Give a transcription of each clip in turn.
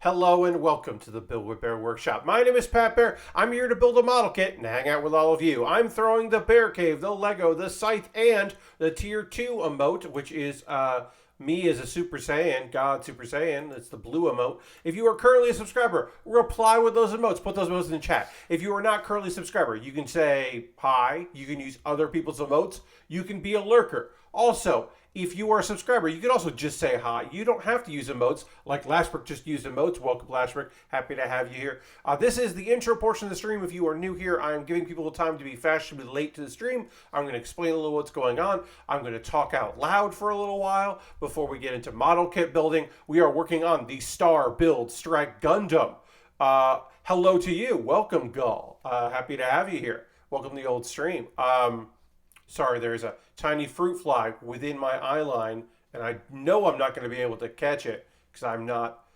Hello and welcome to the Build with Bear Workshop. My name is Pat Bear. I'm here to build a model kit and hang out with all of you. I'm throwing the Bear Cave, the Lego, the Scythe, and the Tier 2 emote, which is me as a Super Saiyan, God Super Saiyan. It's the blue emote. If you are currently a subscriber, reply with those emotes. Put those emotes in the chat. If you are not currently a subscriber, you can say hi. You can use other people's emotes. You can be a lurker. Also, if you are a subscriber, you can also just say hi. You don't have to use emotes, like Lashbrook just used emotes. Welcome, Lashbrook. Happy to have you here. This is the intro portion of the stream. If you are new here, I am giving people time to be fashionably late to the stream. I'm going to explain a little what's going on. I'm going to talk out loud for a little while before we get into model kit building. We are working on the Star Build Strike Gundam. Hello to you. Welcome, Gull. Happy to have you here. Welcome to the old stream. Sorry, there's a tiny fruit fly within my eye line, and I know I'm not going to be able to catch it because I'm not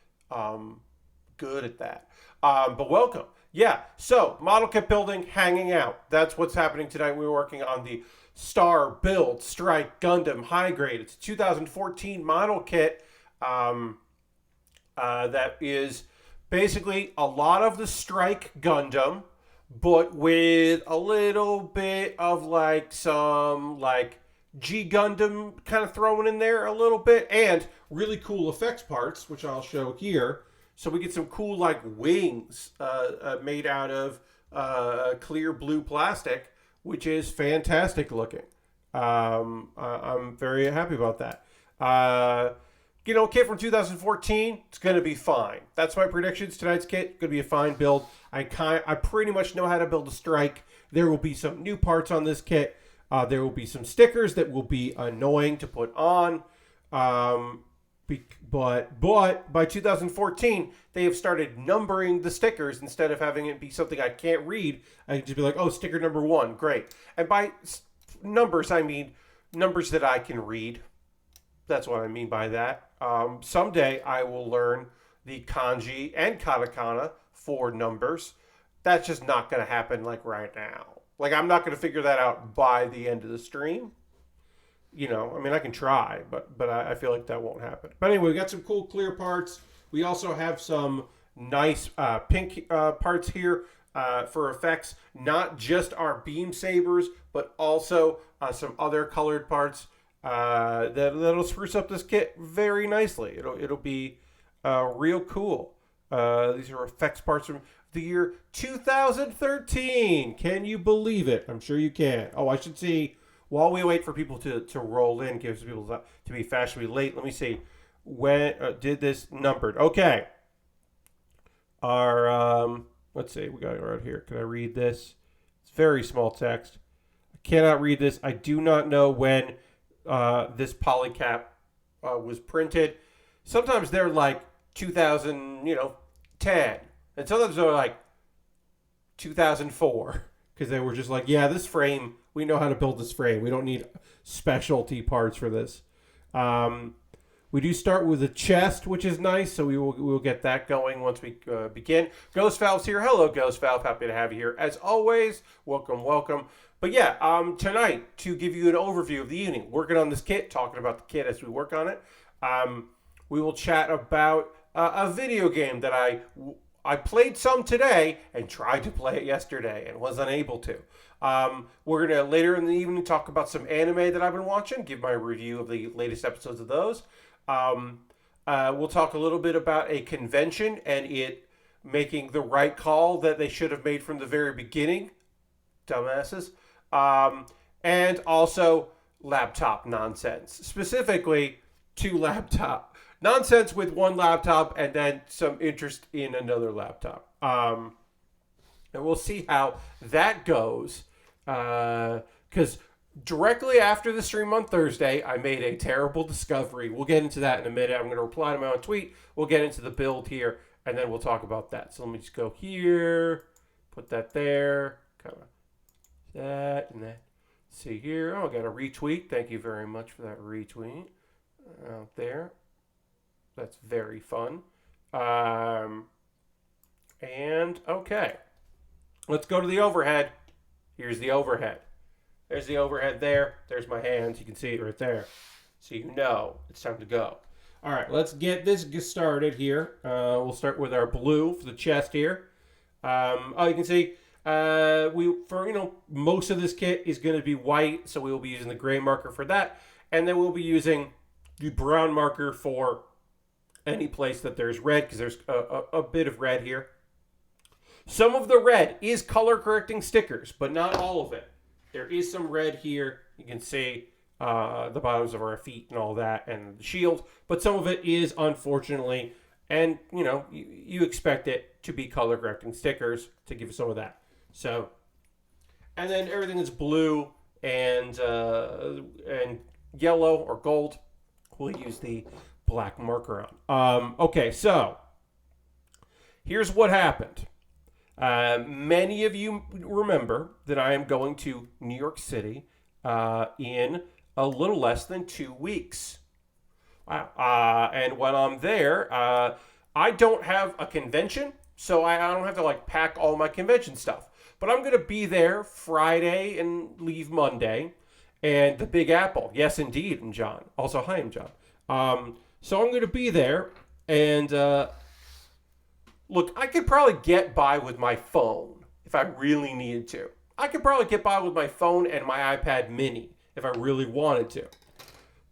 good at that. But welcome. Yeah, so model kit building, hanging out. That's what's happening tonight. We're working on the Star Build Strike Gundam High Grade. It's a 2014 model kit that is basically a lot of the Strike Gundam, but with a little bit of like some like G Gundam kind of thrown in there a little bit, and really cool effects parts, which I'll show here. So we get some cool like wings made out of clear blue plastic, which is fantastic looking. I'm very happy about that. Kit from 2014, it's going to be fine. That's my predictions. Tonight's kit, going to be a fine build. I pretty much know how to build a strike. There will be some new parts on this kit. There will be some stickers that will be annoying to put on. But by 2014, they have started numbering the stickers instead of having it be something I can't read. I can just be like, oh, sticker number 1, great. And by numbers, I mean numbers that I can read. That's what I mean by that. Someday I will learn the kanji and katakana for numbers. That's just not going to happen like right now. Like I'm not going to figure that out by the end of the stream. You know, I mean, I can try, but I feel like that won't happen. But anyway, we got some cool clear parts. We also have some nice pink parts here for effects. Not just our beam sabers, but also some other colored parts. That'll spruce up this kit very nicely. It'll be real cool. These are effects parts from the year 2013. Can you believe it? I'm sure you can. Oh, I should see, while we wait for people to roll in, gives people to be fashionably late. Let me see. When did this numbered? Okay. Our let's see. We got it right here. Can I read this? It's very small text. I cannot read this. I do not know when this polycap was printed. Sometimes they're like 2010, and sometimes they're like 2004 because they were just like, yeah, this frame, we know how to build this frame. We don't need specialty parts for this. We do start with a chest, which is nice, so we will get that going once we begin. Ghost Valve's here. Hello, Ghost Valve. Happy to have you here as always. Welcome, welcome. But yeah, tonight, to give you an overview of the evening, working on this kit, talking about the kit as we work on it, we will chat about a video game that I played some today and tried to play it yesterday and was unable to. We're going to, later in the evening, talk about some anime that I've been watching, give my review of the latest episodes of those. We'll talk a little bit about a convention and it making the right call that they should have made from the very beginning. Dumbasses. And also laptop nonsense. Specifically, 2 laptop nonsense with 1 laptop and then some interest in another laptop. And we'll see how that goes. Because directly after the stream on Thursday, I made a terrible discovery. We'll get into that in a minute. I'm going to reply to my own tweet. We'll get into the build here, and then we'll talk about that. So let me just go here, put that there, kind of that, and that. See here. Oh, I got a retweet. Thank you very much for that retweet out there. That's very fun. And okay, let's go to the overhead. Here's the overhead. There's the overhead there. There's my hands. You can see it right there. So you know it's time to go. All right, let's get this started here. We'll start with our blue for the chest here. You can see most of this kit is going to be white, so we will be using the gray marker for that, and then we'll be using the brown marker for any place that there's red, because there's a bit of red here. Some of the red is color correcting stickers, but not all of it. There is some red here. You can see the bottoms of our feet and all that, and the shield, but some of it is, unfortunately, and you expect it to be color correcting stickers to give some of that. So, and then everything is blue and yellow or gold. We'll use the black marker on. Okay, so here's what happened. Many of you remember that I am going to New York City in a little less than 2 weeks. Wow. And when I'm there, I don't have a convention, so I don't have to pack all my convention stuff. But I'm going to be there Friday and leave Monday. And the Big Apple. Yes, indeed, and John. Also, hi, I'm John. So I'm going to be there. And look, I could probably get by with my phone if I really needed to. I could probably get by with my phone and my iPad mini if I really wanted to.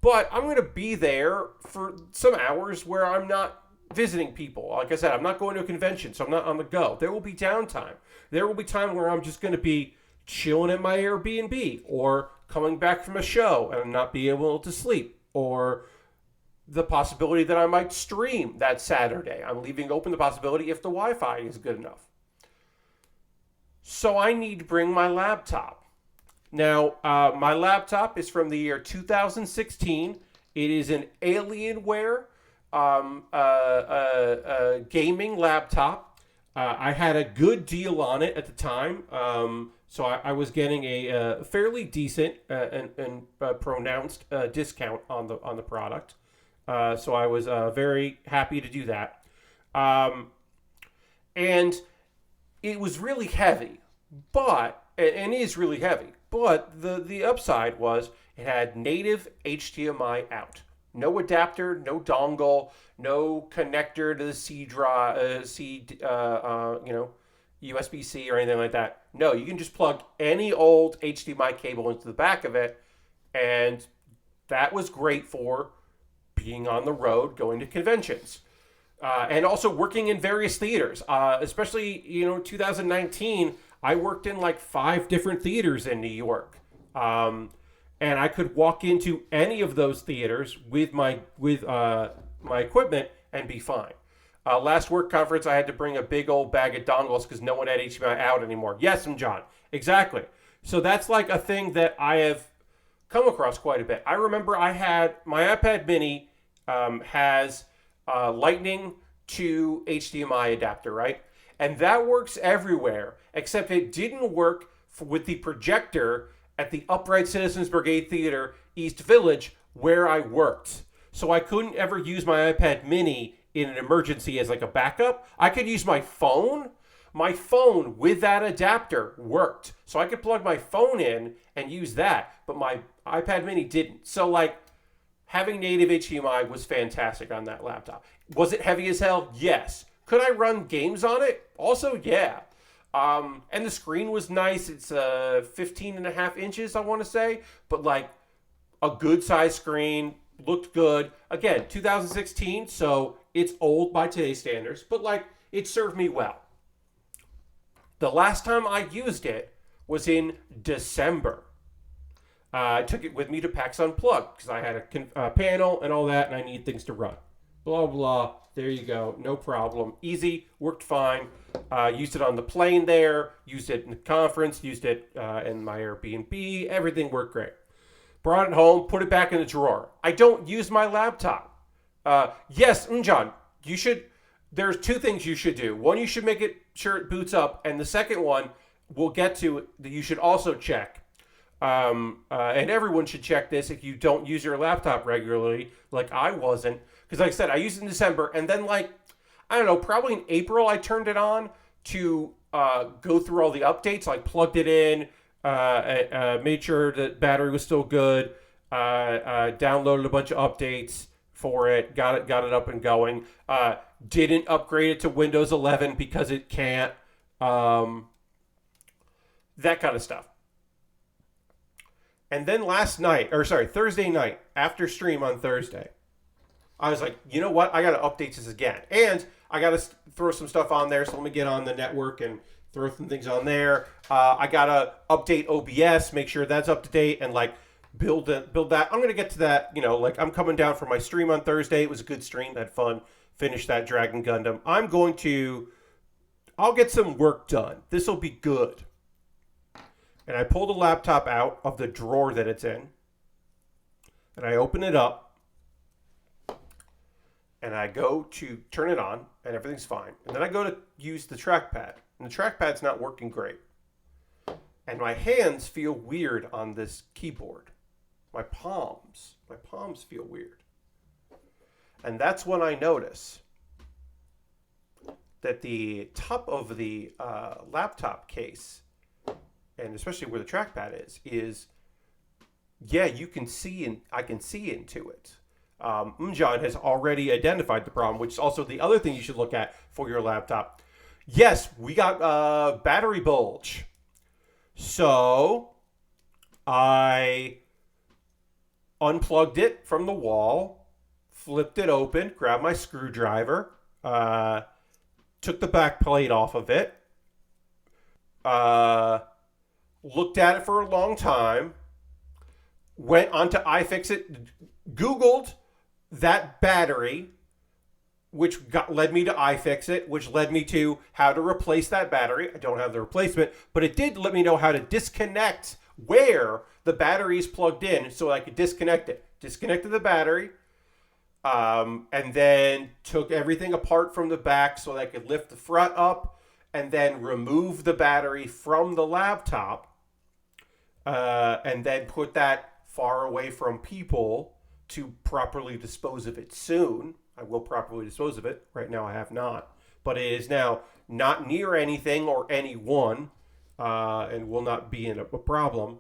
But I'm going to be there for some hours where I'm not visiting people. Like I said, I'm not going to a convention, so I'm not on the go. There will be downtime. There will be time where I'm just going to be chilling at my Airbnb, or coming back from a show and not being able to sleep, or the possibility that I might stream that Saturday. I'm leaving open the possibility if the Wi-Fi is good enough. So I need to bring my laptop. Now, my laptop is from the year 2016. It is an Alienware gaming laptop. I had a good deal on it at the time, so I was getting a fairly decent and pronounced discount on the product. So I was very happy to do that, and it was really heavy, and is really heavy. But the upside was it had native HDMI out. No adapter, no dongle, no connector to the USB-C or anything like that. No, you can just plug any old HDMI cable into the back of it, and that was great for being on the road, going to conventions, and also working in various theaters. Especially, 2019, I worked in 5 different theaters in New York. And I could walk into any of those theaters with my equipment and be fine. Last work conference, I had to bring a big old bag of dongles because no one had HDMI out anymore. Yes, I'm John. Exactly. So that's a thing that I have come across quite a bit. I remember I had my iPad mini has Lightning to HDMI adapter, right? And that works everywhere, except it didn't work with the projector at the Upright Citizens Brigade Theater, East Village, where I worked. So I couldn't ever use my iPad mini in an emergency as a backup. I could use my phone. My phone with that adapter worked. So I could plug my phone in and use that, but my iPad mini didn't. So having native HDMI was fantastic on that laptop. Was it heavy as hell? Yes. Could I run games on it? Also, yeah. And the screen was nice. It's 15 and a half inches, I want to say. But a good size screen, looked good. Again, 2016, so it's old by today's standards. But it served me well. The last time I used it was in December. I took it with me to PAX Unplugged because I had a panel and all that, and I need things to run. Blah, blah. There you go. No problem. Easy. Worked fine. Used it on the plane there. Used it in the conference. Used it in my Airbnb. Everything worked great. Brought it home. Put it back in the drawer. I don't use my laptop. Yes, John, you should. There's 2 things you should do. One, you should make sure it boots up. And the second one, we'll get to, that you should also check. And everyone should check this if you don't use your laptop regularly, like I wasn't. Because like I said, I used it in December, and then I don't know, probably in April I turned it on to go through all the updates. I plugged it in, made sure the battery was still good, downloaded a bunch of updates, for it. Got it up and going. Didn't upgrade it to Windows 11 because it can't. That kind of stuff. And then Thursday night, after stream on Thursday, I was like, you know what? I got to update this again. And I got to throw some stuff on there. So let me get on the network and throw some things on there. I got to update OBS, make sure that's up to date, and like build that. I'm going to get to that. Like I'm coming down from my stream on Thursday. It was a good stream. Had fun. Finished that Dragon Gundam. I'll get some work done. This will be good. And I pull the laptop out of the drawer that it's in. And I open it up. And I go to turn it on. And everything's fine. And then I go to use the trackpad. And the trackpad's not working great. And my hands feel weird on this keyboard. My palms feel weird. And that's when I notice that the top of the laptop case, and especially where the trackpad is you can see, and I can see into it. Mjan has already identified the problem, which is also the other thing you should look at for your laptop. Yes, we got battery bulge. So I unplugged it from the wall, flipped it open, grabbed my screwdriver, took the back plate off of it, looked at it for a long time, went onto iFixit, Googled that battery, which led me to iFixit, which led me to how to replace that battery. I don't have the replacement, but it did let me know how to disconnect where the battery is plugged in so I could disconnect it. Disconnected the battery, and then took everything apart from the back so that I could lift the front up, and then remove the battery from the laptop, and then put that far away from people to properly dispose of it soon. I will properly dispose of it. Right now I have not. But it is now not near anything or anyone, and will not be in a problem.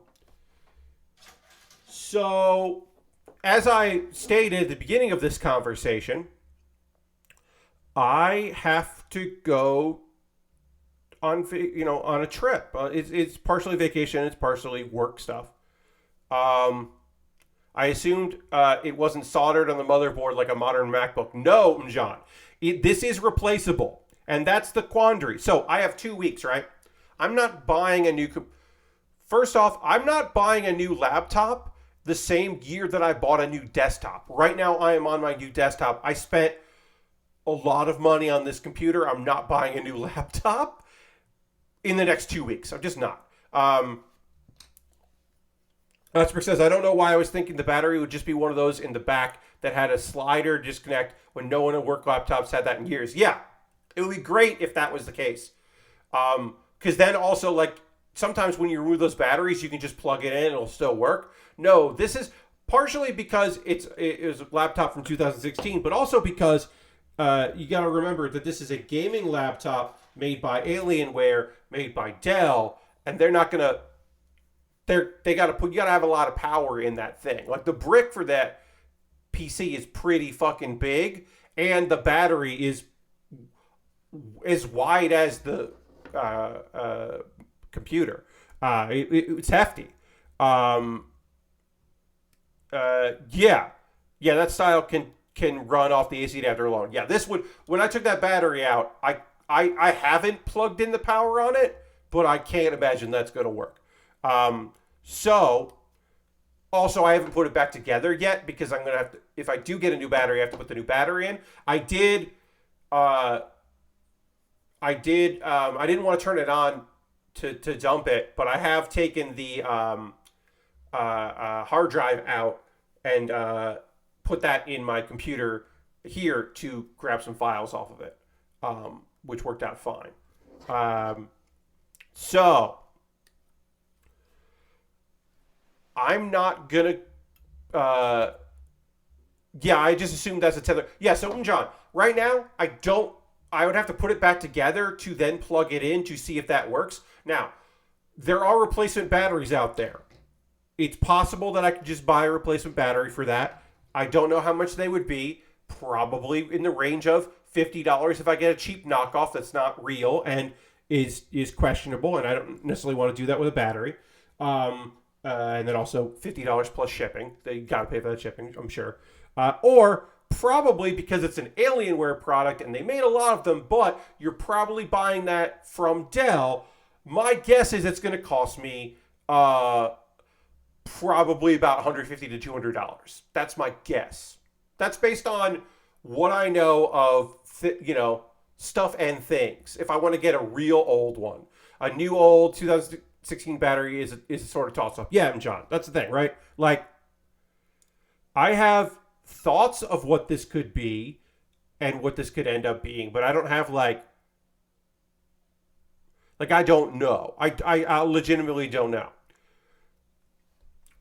So, as I stated at the beginning of this conversation, I have to go on a trip. It's partially vacation, it's partially work stuff. I assumed it wasn't soldered on the motherboard like a modern MacBook. No, Mjan. This is replaceable. And that's the quandary. So I have 2 weeks, right? I'm not buying a new... First off, I'm not buying a new laptop the same year that I bought a new desktop. Right now, I am on my new desktop. I spent a lot of money on this computer. I'm not buying a new laptop in the next 2 weeks. I'm just not. That's says, I don't know why I was thinking the battery would just be one of those in the back that had a slider disconnect when no one at work laptops had that in years. Yeah, it would be great if that was the case. Because then also, like, sometimes when you remove those batteries, you can just plug it in and it'll still work. No, this is partially because it was a laptop from 2016, but also because you got to remember that this is a gaming laptop made by Alienware, made by Dell, and they're not gonna. You gotta have a lot of power in that thing. Like the brick for that PC is pretty fucking big, and the battery is as wide as the computer. It's hefty. That style can run off the AC adapter alone. Yeah, this would. When I took that battery out, I haven't plugged in the power on it, but I can't imagine that's going to work. So, also I haven't put it back together yet because I'm going to have to, if I do get a new battery, I have to put the new battery in. I didn't want to turn it on to dump it, but I have taken the hard drive out and put that in my computer here to grab some files off of it, which worked out fine. So I'm not gonna. I just assumed that's a tether. Yeah, so John, right now I would have to put it back together to then plug it in to see if that works. Now, there are replacement batteries out there. It's possible that I could just buy a replacement battery for that. I don't know how much they would be. Probably in the range of $50 if I get a cheap knockoff that's not real and is questionable, and I don't necessarily want to do that with a battery. And then also $50 plus shipping. They got to pay for that shipping, I'm sure. Or probably because it's an Alienware product and they made a lot of them, but you're probably buying that from Dell. My guess is it's going to cost me probably about $150 to $200. That's my guess. That's based on what I know of, stuff and things. If I want to get a real old one, a new old 2016 battery is a sort of toss up. Yeah, and John, that's the thing, right? Like, I have thoughts of what this could be and what this could end up being, but I don't have like I don't know. I legitimately don't know.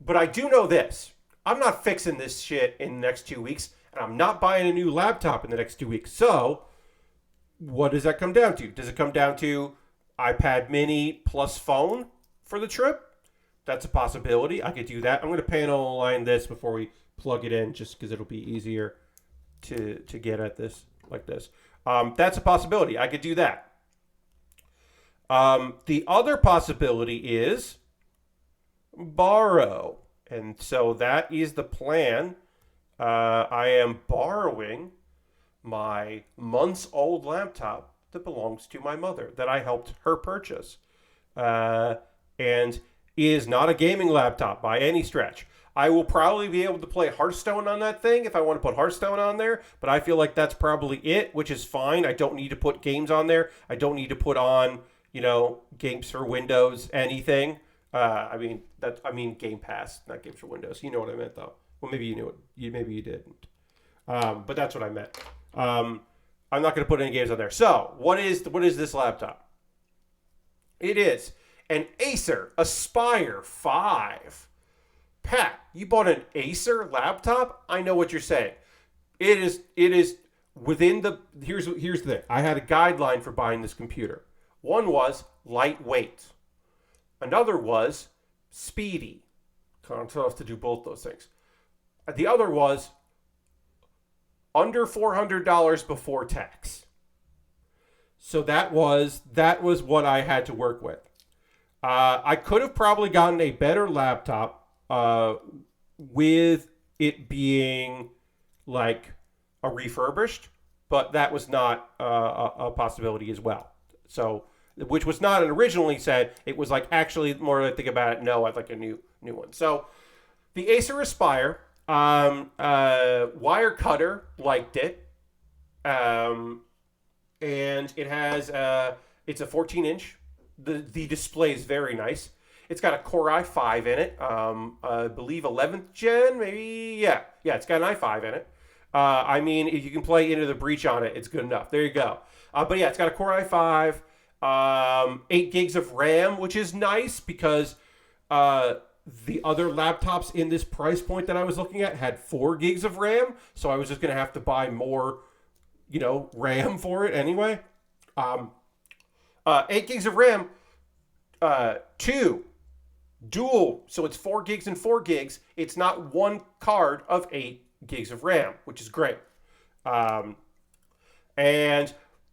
But I do know this. I'm not fixing this shit in the next 2 weeks, and I'm not buying a new laptop in the next 2 weeks. So, what does that come down to? Does it come down to iPad mini plus phone for the trip? That's a possibility. I could do that. I'm going to panel align this before we plug it in, just because it'll be easier to get at this like this. That's a possibility. I could do that. The other possibility is borrow. And so that is the plan. I am borrowing my months-old laptop that belongs to my mother that I helped her purchase. And is not a gaming laptop by any stretch. I will probably be able to play Hearthstone on that thing if I want to put Hearthstone on there, but I feel like that's probably it, which is fine. I don't need to put games on there. I don't need to put on, games for Windows, anything. I mean Game Pass, not games for Windows. You know what I meant, though. Well, maybe you knew it. Maybe you didn't. But that's what I meant. I'm not going to put any games on there. So, what is this laptop? It is an Acer Aspire 5. Pat, you bought an Acer laptop? I know what you're saying. It is within the... Here's the thing. I had a guideline for buying this computer. One was lightweight. Another was speedy. Kind of tough to do both those things. The other was under $400 before tax. So that was what I had to work with. I could have probably gotten a better laptop with it being like a refurbished, but that was not a possibility as well. So, which was not originally said. It was like, actually, more I think about it, no, I'd like a new one. So the Acer Aspire, wire cutter, liked it. And it has, it's a 14-inch. The display is very nice. It's got a Core i5 in it. I believe 11th gen, maybe. Yeah, it's got an i5 in it. I mean, if you can play Into the Breach on it, it's good enough. There you go. But yeah, it's got a Core i5, 8 gigs of RAM, which is nice because the other laptops in this price point that I was looking at had 4 gigs of RAM. So I was just going to have to buy more, RAM for it anyway. 8 gigs of RAM, 2 dual, so it's 4 gigs and 4 gigs. It's not one card of 8 gigs of RAM, which is great. And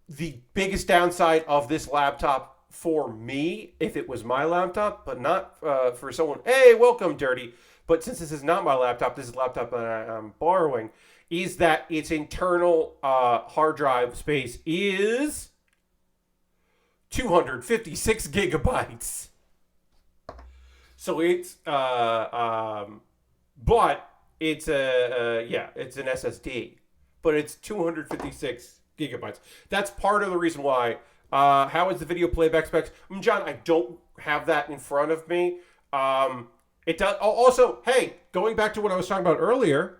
the biggest downside of this laptop for me, if it was my laptop, but not for someone, hey, welcome, Dirty. But since this is not my laptop, this is a laptop that I'm borrowing, is that its internal hard drive space is 256 gigabytes. So it's, but it's it's an SSD, but it's 256 gigabytes. That's part of the reason why. How is the video playback specs? John, I don't have that in front of me. It does. Also, hey, going back to what I was talking about earlier.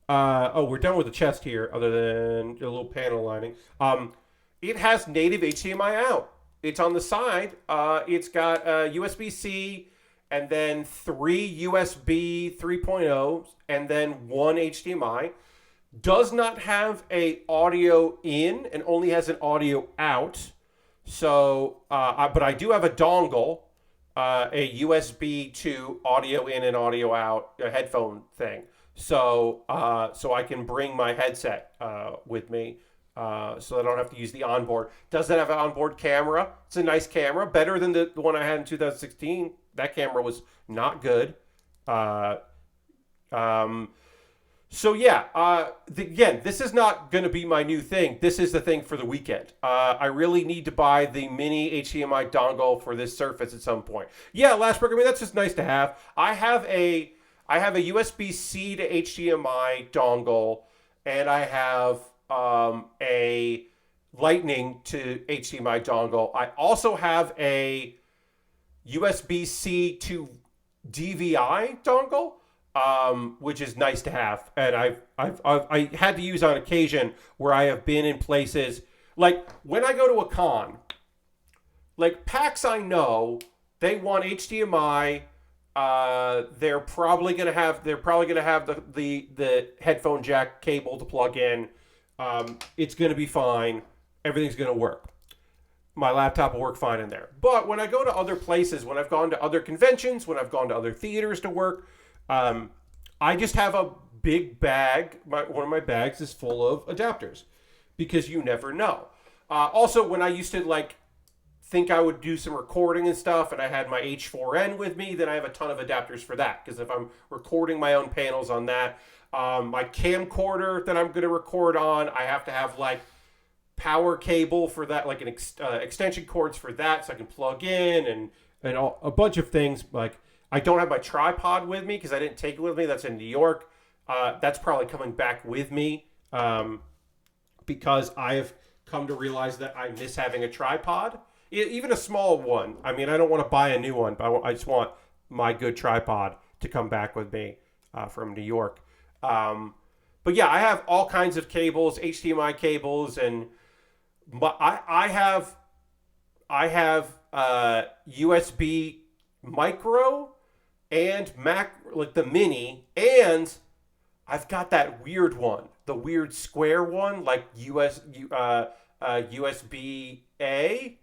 We're done with the chest here, other than a little panel lining. It has native HDMI out. It's on the side. It's got USB-C and then 3 USB 3.0 and then 1 HDMI. Does not have a audio in and only has an audio out. So, but I do have a dongle, a USB to audio in and audio out, a headphone thing. so I can bring my headset with me, so I don't have to use the onboard. Does it have an onboard camera? It's a nice camera, better than the one I had in 2016. That camera was not good. Uh, um, so yeah, again, this is not going to be my new thing. This is the thing for the weekend. I really need to buy the mini HDMI dongle for this Surface at some point. Yeah, last programming, that's just nice to have. I have a USB C to HDMI dongle, and I have a Lightning to HDMI dongle. I also have a USB C to DVI dongle, which is nice to have, and I had to use on occasion where I have been in places like when I go to a con, like PAX. I know they want HDMI. They're probably gonna have the headphone jack cable to plug in. It's gonna be fine. Everything's gonna work. My laptop will work fine in there. But when I go to other places, when I've gone to other conventions, when I've gone to other theaters to work, I just have a big bag. One of my bags is full of adapters because you never know. Also, when I used to think I would do some recording and stuff, and I had my H4n with me, then I have a ton of adapters for that. Because if I'm recording my own panels on that, my camcorder that I'm going to record on, I have to have power cable for that, like extension cords for that, so I can plug in and a bunch of things. Like I don't have my tripod with me because I didn't take it with me. That's in New York. That's probably coming back with me because I have come to realize that I miss having a tripod, even a small one. I mean, I don't want to buy a new one, but I just want my good tripod to come back with me from New York. But yeah, I have all kinds of cables, HDMI cables, and I have USB micro and Mac, like the mini, and I've got that weird one, the weird square one, like USB A.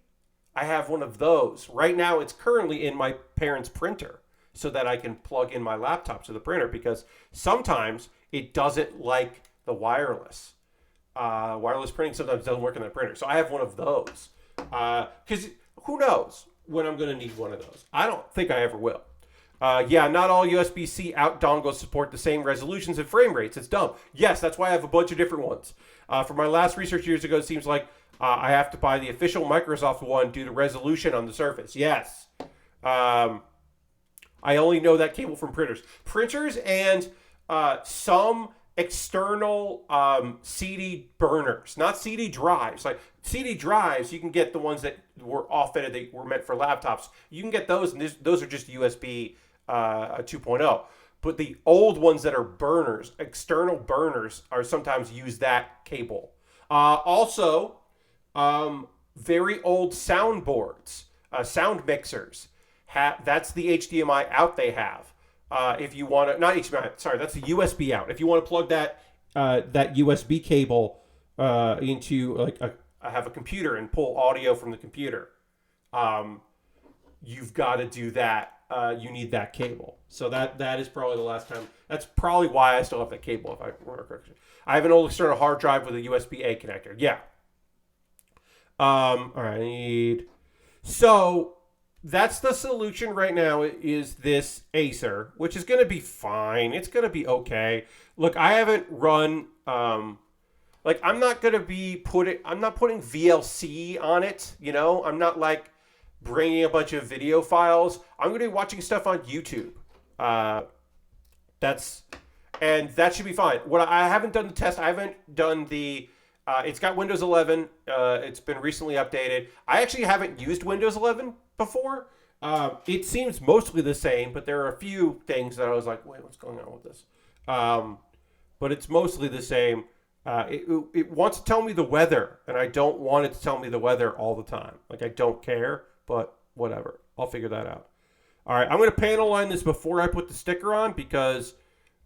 I have one of those. Right now, it's currently in my parents' printer so that I can plug in my laptop to the printer because sometimes it doesn't like the wireless. Wireless printing sometimes doesn't work in the printer. So I have one of those. Because who knows when I'm going to need one of those. I don't think I ever will. Yeah, not all USB-C out dongles support the same resolutions and frame rates. It's dumb. Yes, that's why I have a bunch of different ones. For my last research years ago, it seems like I have to buy the official Microsoft one due to resolution on the Surface. Yes. I only know that cable from printers. Printers and some external CD burners, not CD drives. Like CD drives, you can get the ones that were off-fitted, that were meant for laptops. You can get those, and those are just USB 2.0. But the old ones that are burners, external burners, are sometimes use that cable. Also, very old soundboards, sound mixers. That's the HDMI out they have. If you want to, not HDMI, sorry, that's the USB out. If you want to plug that USB cable into I have a computer and pull audio from the computer, you've got to do that. You need that cable. So that is probably the last time. That's probably why I still have that cable. If I remember correctly, I have an old external hard drive with a USB A connector. Yeah. All right. I need. So that's the solution right now. Is this Acer, which is going to be fine. It's going to be okay. Look, I haven't run. I'm not going to be I'm not putting VLC on it. You know, I'm not bringing a bunch of video files. I'm going to be watching stuff on YouTube. That should be fine. What I haven't done the test. I haven't done the. It's got Windows 11. It's been recently updated. I actually haven't used Windows 11 before. It seems mostly the same, but there are a few things that I was like, wait, what's going on with this? But it's mostly the same. It wants to tell me the weather, and I don't want it to tell me the weather all the time. I don't care, but whatever. I'll figure that out. All right, I'm going to panel line this before I put the sticker on because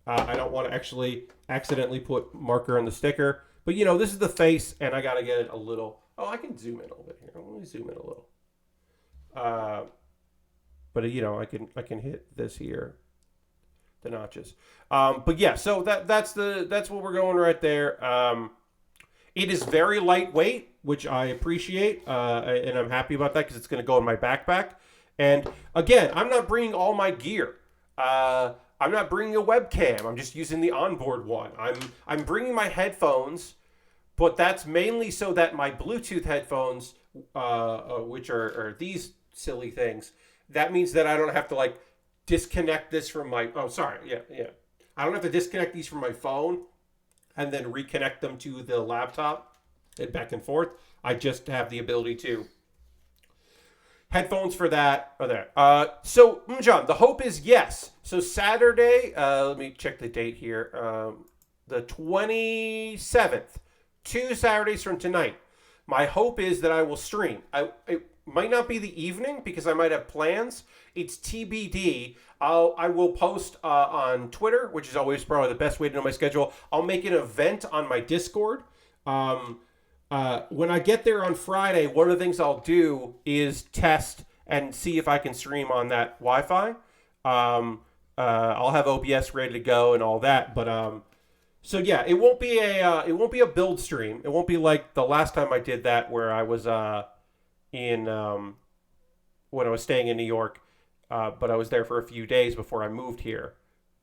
I don't want to actually accidentally put marker on the sticker. But, this is the face, and I got to get it a little... Oh, I can zoom in a little bit here. Let me zoom in a little. But, I can hit this here. the notches. But yeah, so that's what we're going right there. It is very lightweight, which I appreciate, and I'm happy about that because it's going to go in my backpack. And again, I'm not bringing all my gear. I'm not bringing a webcam. I'm just using the onboard one. I'm bringing my headphones, but that's mainly so that my Bluetooth headphones, which are these silly things, that means that I don't have to like disconnect this from my. Oh, sorry. Yeah. I don't have to disconnect these from my phone and then reconnect them to the laptop and back and forth. I just have the ability to. Headphones for that are there. So, John, the hope is yes. So Saturday, let me check the date here. The 27th, 2 Saturdays from tonight. My hope is that I will stream. It might not be the evening because I might have plans. It's TBD. I will post on Twitter, which is always probably the best way to know my schedule. I'll make an event on my Discord. When I get there on Friday, one of the things I'll do is test and see if I can stream on that Wi-Fi. I'll have OBS ready to go and all that, but so yeah, it won't be a build stream. It won't be like the last time I did that where I was in when I was staying in New York, but I was there for a few days before I moved here.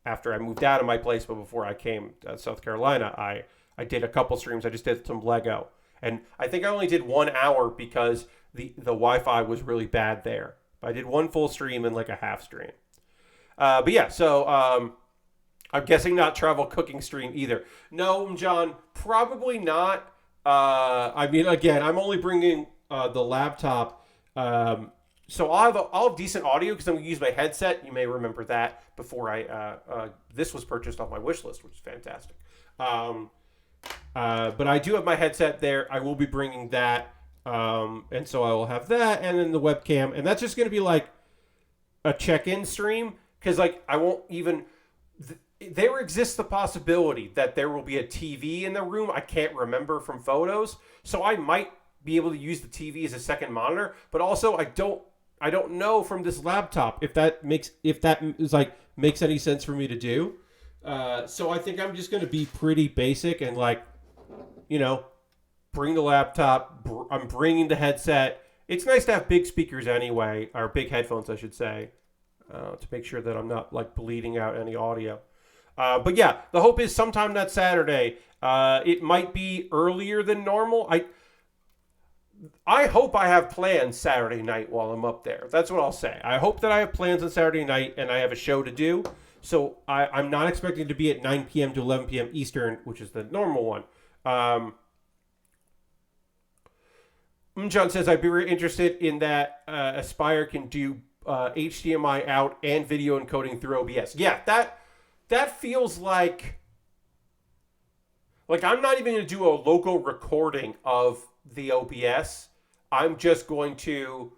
After I moved out of my place, but before I came to South Carolina, I did a couple streams. I just did some Lego. And I think I only did 1 hour because the Wi-Fi was really bad there. I did one full stream and like a half stream. But yeah, so I'm guessing not travel cooking stream either. No, John, probably not. I mean, again, I'm only bringing the laptop. So I'll have decent audio because I'm going to use my headset. You may remember that before this was purchased off my wish list, which is fantastic. But I do have my headset there. I will be bringing that. And so I will have that and then the webcam. And that's just going to be like a check-in stream because like I won't even... There exists the possibility that there will be a TV in the room. I can't remember from photos. So I might be able to use the TV as a second monitor. But also I don't know from this laptop if that makes any sense for me to do. So I think I'm just going to be pretty basic and like, bring the laptop. I'm bringing the headset. It's nice to have big speakers anyway, or big headphones, I should say, to make sure that I'm not like bleeding out any audio. But yeah, the hope is sometime that Saturday. It might be earlier than normal. I hope I have plans Saturday night while I'm up there. That's what I'll say. I hope that I have plans on Saturday night and I have a show to do. So I'm not expecting to be at 9 p.m. to 11 p.m. Eastern, which is the normal one. John says, I'd be very interested in that Aspire can do HDMI out and video encoding through OBS. Yeah, that feels like I'm not even going to do a local recording of the OBS. I'm just going to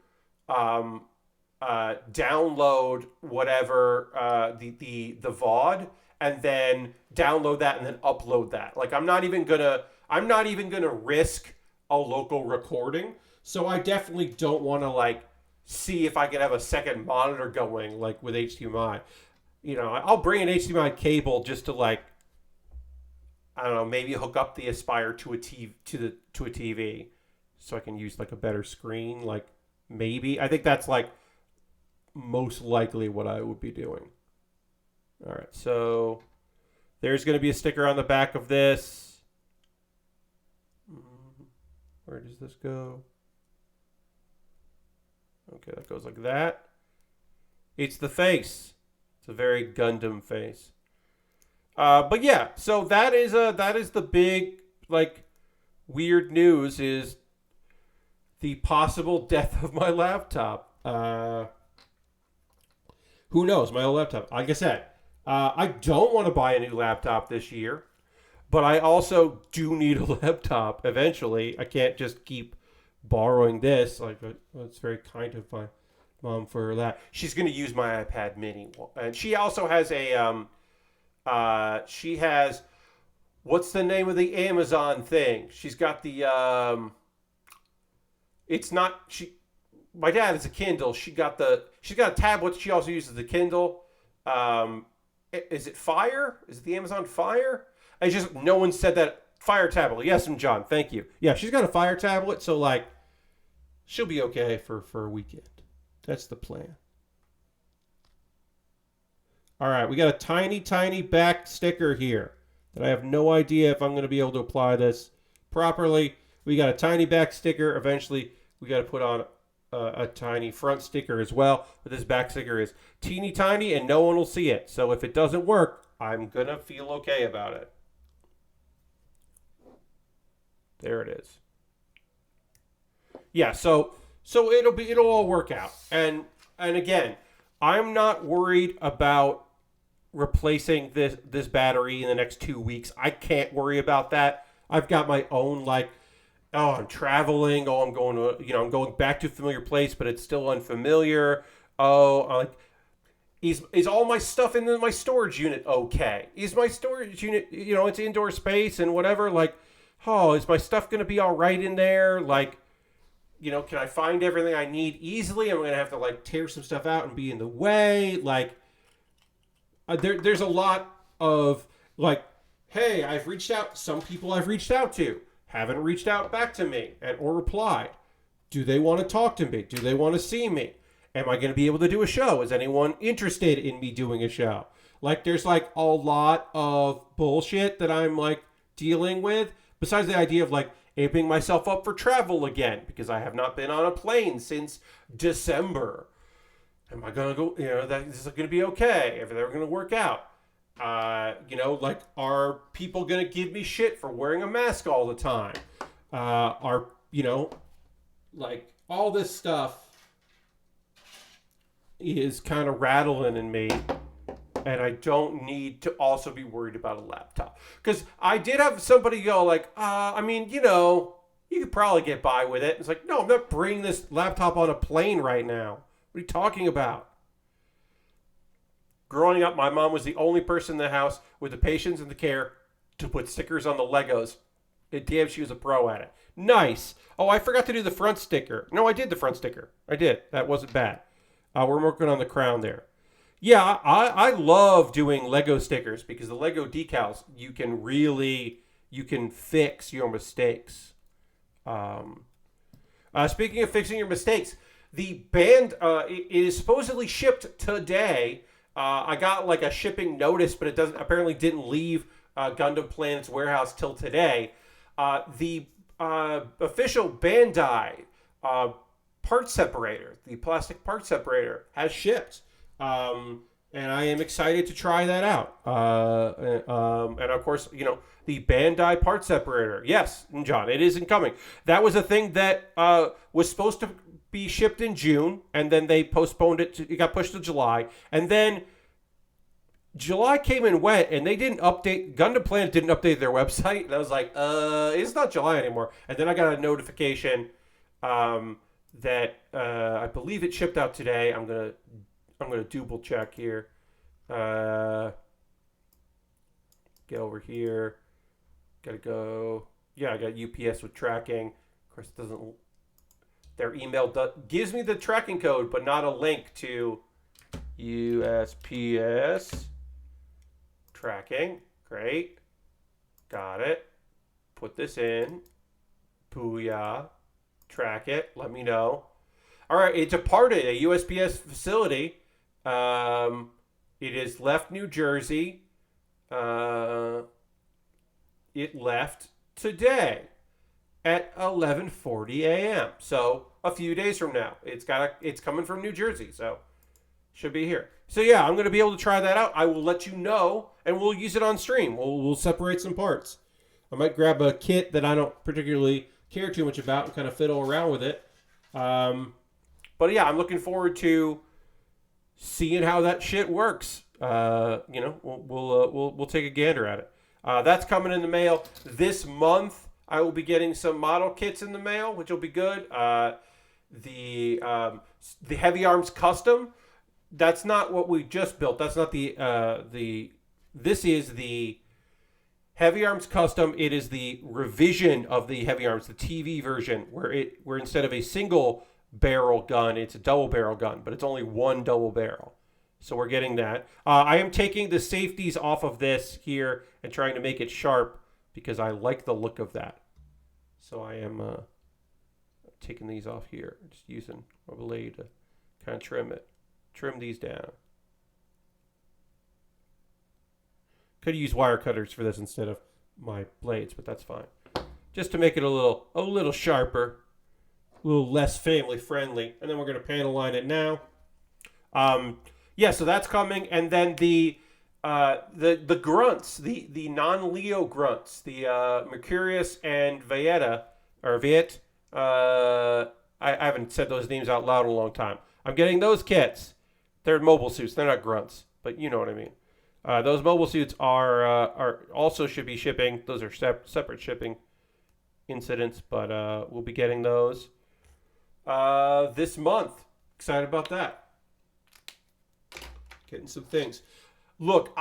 download whatever the VOD and then download that and then upload that. Like I'm not even gonna risk a local recording. So I definitely don't want to like see if I can have a second monitor going like with HDMI. I'll bring an HDMI cable just to like, I don't know, maybe hook up the Aspire to a TV so I can use like a better screen. Like maybe I think that's like most likely what I would be doing. All right, so there's going to be a sticker on the back of this. Where does this go? Okay, that goes like that. It's the face. It's a very Gundam face. But yeah, so that is the big like weird news is the possible death of my laptop. Who knows? My old laptop. Like I said, I don't want to buy a new laptop this year, but I also do need a laptop eventually. I can't just keep borrowing this. Like, it's very kind of my mom for that. She's going to use my iPad mini. And she also has she has, what's the name of the Amazon thing? She's got the, my dad has a Kindle. She's got a tablet. She also uses the Kindle. And Is it Fire? Is it the Amazon Fire? I just, no one said that. Fire tablet. Yes, I'm John. Thank you. Yeah, she's got a Fire tablet, so like, she'll be okay for a weekend. That's the plan. All right, we got a tiny, tiny back sticker here that I have no idea if I'm going to be able to apply this properly. We got a tiny back sticker. Eventually, we got to put on a tiny front sticker as well. But this back sticker is teeny tiny and no one will see it. So if it doesn't work, I'm going to feel okay about it. There it is. Yeah, so it'll all work out. And again, I'm not worried about replacing this battery in the next 2 weeks. I can't worry about that. I've got my own, like, oh, I'm traveling. Oh, I'm going to, I'm going back to a familiar place, but it's still unfamiliar. Oh, like, is all my stuff in my storage unit okay? Is my storage unit, it's indoor space and whatever, like, oh, is my stuff going to be all right in there? Like, can I find everything I need easily? I'm going to have to, like, tear some stuff out and be in the way. Like, there's a lot of, like, hey, I've reached out. Some people I've reached out to haven't reached out back to me or replied. Do they want to talk to me? Do they want to see me? Am I going to be able to do a show? Is anyone interested in me doing a show? Like, there's, like, a lot of bullshit that I'm, like, dealing with. Besides the idea of, like, amping myself up for travel again, because I have not been on a plane since December. Am I going to go, this is going to be okay? If they're going to work out. Like, are people going to give me shit for wearing a mask all the time? Like, all this stuff is kind of rattling in me. And I don't need to also be worried about a laptop. Because I did have somebody go like, you could probably get by with it. It's like, no, I'm not bringing this laptop on a plane right now. What are you talking about? Growing up, my mom was the only person in the house with the patience and the care to put stickers on the Legos. And damn, she was a pro at it. Nice. Oh, I forgot to do the front sticker. No, I did the front sticker. I did. That wasn't bad. We're working on the crown there. Yeah, I love doing Lego stickers because the Lego decals, you can fix your mistakes. Speaking of fixing your mistakes, the band it is supposedly shipped today. I got like a shipping notice, but it didn't leave Gundam Planet's warehouse till today. The official Bandai part separator, the plastic part separator, has shipped. And I am excited to try that out. And of course, the Bandai part separator. Yes, John, it isn't coming. That was a thing that was supposed to be shipped in June, and then they postponed it. It got pushed to July, and then July came and went, and they didn't update. Gundam Planet didn't update their website, and I was like, it's not July anymore. And then I got a notification that I believe it shipped out today. I'm gonna double check here. Get over here. Gotta go. Yeah, I got UPS with tracking. Of course, it doesn't. Their email gives me the tracking code, but not a link to USPS tracking. Great. Got it. Put this in. Booyah. Track it. Let me know. All right, it departed a USPS facility. It has left New Jersey. It left today at 11:40 a.m. So a few days from now, it's coming from New Jersey. So should be here. So yeah, I'm going to be able to try that out. I will let you know, and we'll use it on stream. We'll separate some parts. I might grab a kit that I don't particularly care too much about and kind of fiddle around with it. But yeah, I'm looking forward to seeing how that shit works. We'll take a gander at it. That's coming in the mail this month. I will be getting some model kits in the mail, which will be good. The Heavy Arms Custom. That's not what we just built. That's not This is the Heavy Arms Custom. It is the revision of the Heavy Arms, the TV version, where instead of a single barrel gun, it's a double barrel gun, but it's only one double barrel. So we're getting that. I am taking the safeties off of this here and trying to make it sharp because I like the look of that. So I am taking these off here. Just using a blade to kind of trim it. Trim these down. Could use wire cutters for this instead of my blades, but that's fine. Just to make it a little sharper, a little less family friendly. And then we're going to panel line it now. Yeah, so that's coming, and then the grunts, the non-Leo grunts, the Mercurius and Vieta or Viet. I haven't said those names out loud in a long time. I'm getting those kits. They're mobile suits. They're not grunts, but you know what I mean. Those mobile suits are also should be shipping. Those are separate shipping incidents, but we'll be getting those this month. Excited about that. Getting some things. Look,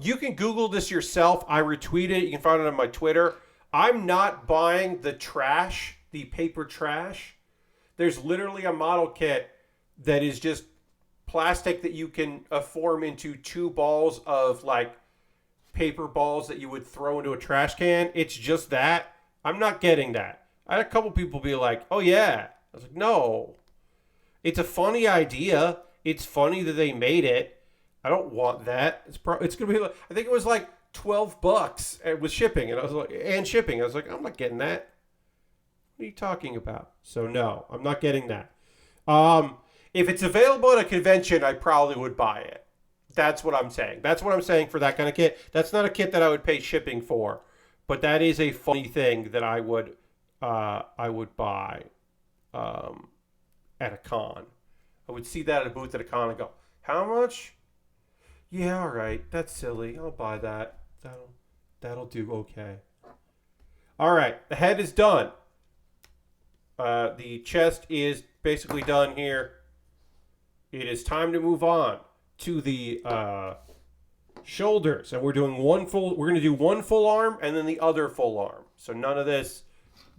you can Google this yourself. I retweeted it. You can find it on my Twitter. I'm not buying the trash, the paper trash. There's literally a model kit that is just plastic that you can form into 2 balls of like paper balls that you would throw into a trash can. It's just that. I'm not getting that. I had a couple people be like, oh yeah. I was like, no. It's a funny idea. It's funny that they made it. I don't want that. It's going to be like, I think it was like $12 with shipping, and I was like, I'm not getting that. What are you talking about? So no, I'm not getting that. If it's available at a convention, I probably would buy it. That's what I'm saying. That's what I'm saying for that kind of kit. That's not a kit that I would pay shipping for, but that is a funny thing that I would buy at a con. I would see that at a booth at a con and go, how much? Yeah, all right. That's silly. I'll buy that. That'll do okay. All right. The head is done. The chest is basically done here. It is time to move on to the shoulders, and we're doing We're going to do one full arm and then the other full arm. So none of this,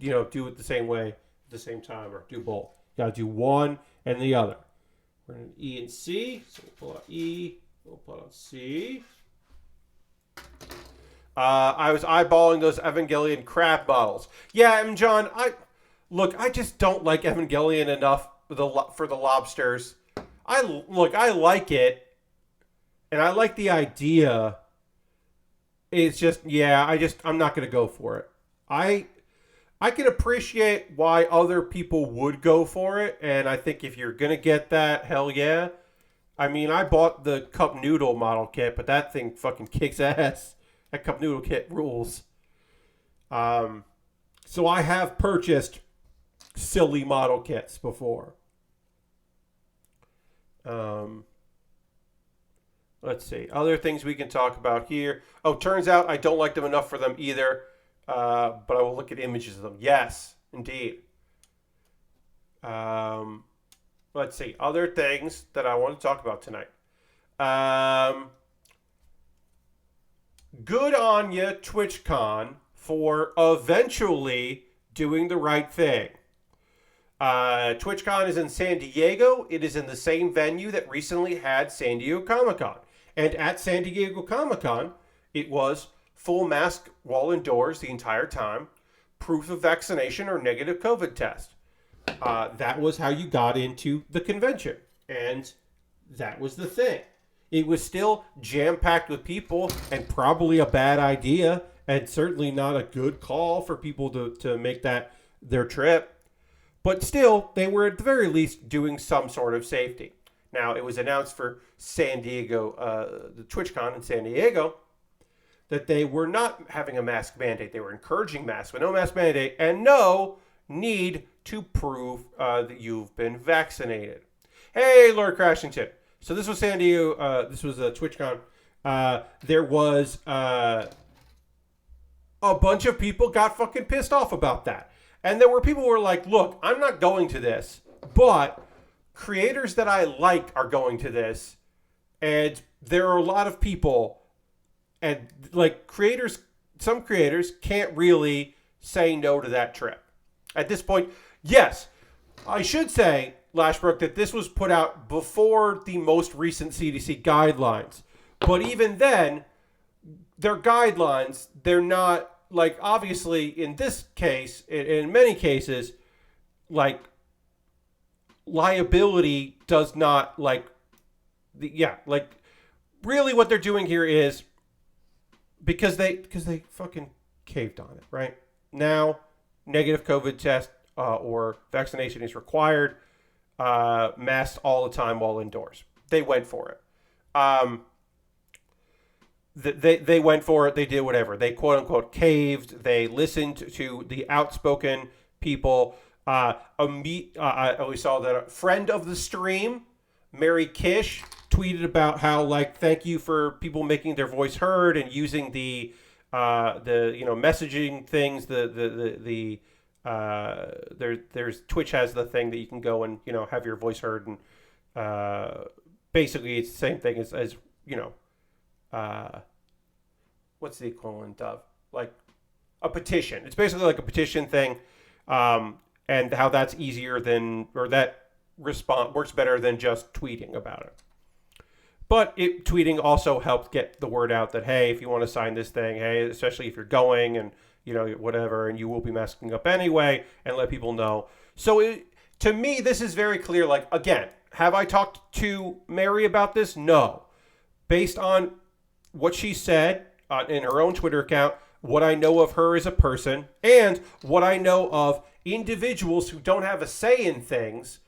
do it the same way at the same time or do both. You got to do one and the other. We're going to E and C. So we'll pull out E. We'll pull out C. I was eyeballing those Evangelion crab models. Yeah, John, I just don't like Evangelion enough for the lobsters. I like it, and I like the idea. It's just, I'm not going to go for it. I can appreciate why other people would go for it, and I think if you're going to get that, hell yeah. I mean, I bought the cup noodle model kit, but that thing fucking kicks ass. That cup noodle kit rules. So I have purchased silly model kits before. Let's see. Other things we can talk about here. Oh, turns out I don't like them enough for them either. But I will look at images of them. Yes, indeed. Let's see. Other things that I want to talk about tonight. Good on you, TwitchCon, for eventually doing the right thing. TwitchCon is in San Diego. It is in the same venue that recently had San Diego Comic-Con. And at San Diego Comic-Con, it was full mask while indoors the entire time, proof of vaccination or negative COVID test. That was how you got into the convention. And that was the thing. It was still jam-packed with people and probably a bad idea and certainly not a good call for people to make that their trip. But still, they were at the very least doing some sort of safety. Now, it was announced for San Diego, the TwitchCon in San Diego, that they were not having a mask mandate. They were encouraging masks, but no mask mandate and no need to prove that you've been vaccinated. Hey, Lord Crashington. So this was San Diego. This was a TwitchCon. There was a bunch of people got fucking pissed off about that. And there were people who were like, look, I'm not going to this, but creators that I like are going to this. And there are a lot of people, and like some creators can't really say no to that trip. At this point, yes, I should say Lashbrook, that this was put out before the most recent CDC guidelines. But even then, their guidelines, they're not, like, obviously, in this case, in many cases, like, liability does not, like, really what they're doing here is, because they fucking caved on it, right? Now, negative COVID test or vaccination is required. Masks all the time while indoors. They went for it. They went for it. They did whatever. They quote unquote caved. They listened to the outspoken people. We saw that a friend of the stream, Mary Kish, tweeted about how, like, thank you for people making their voice heard and using the messaging things. There's Twitch has the thing that you can go and have your voice heard, and basically it's the same thing as what's the equivalent of, like, a petition. It's basically like a petition thing, and how that's easier than, or that response works better than just tweeting about it. But tweeting also helped get the word out that, hey, if you want to sign this thing, hey, especially if you're going and whatever, and you will be masking up anyway, and let people know. So to me, this is very clear. Like, again, have I talked to Mary about this? No. Based on what she said in her own Twitter account, what I know of her as a person, and what I know of individuals who don't have a say in things,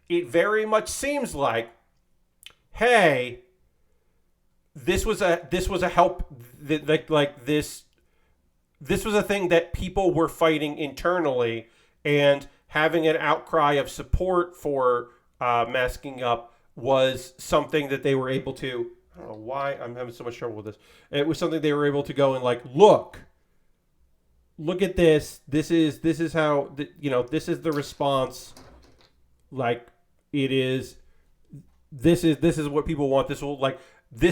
it very much seems like, hey, this was a help, like this was a thing that people were fighting internally, and having an outcry of support for masking up was something that they were able to. I don't know why I'm having so much trouble with this. It was something they were able to go and, like, look at this. This is how this is the response. Like, it is. This is what people want. This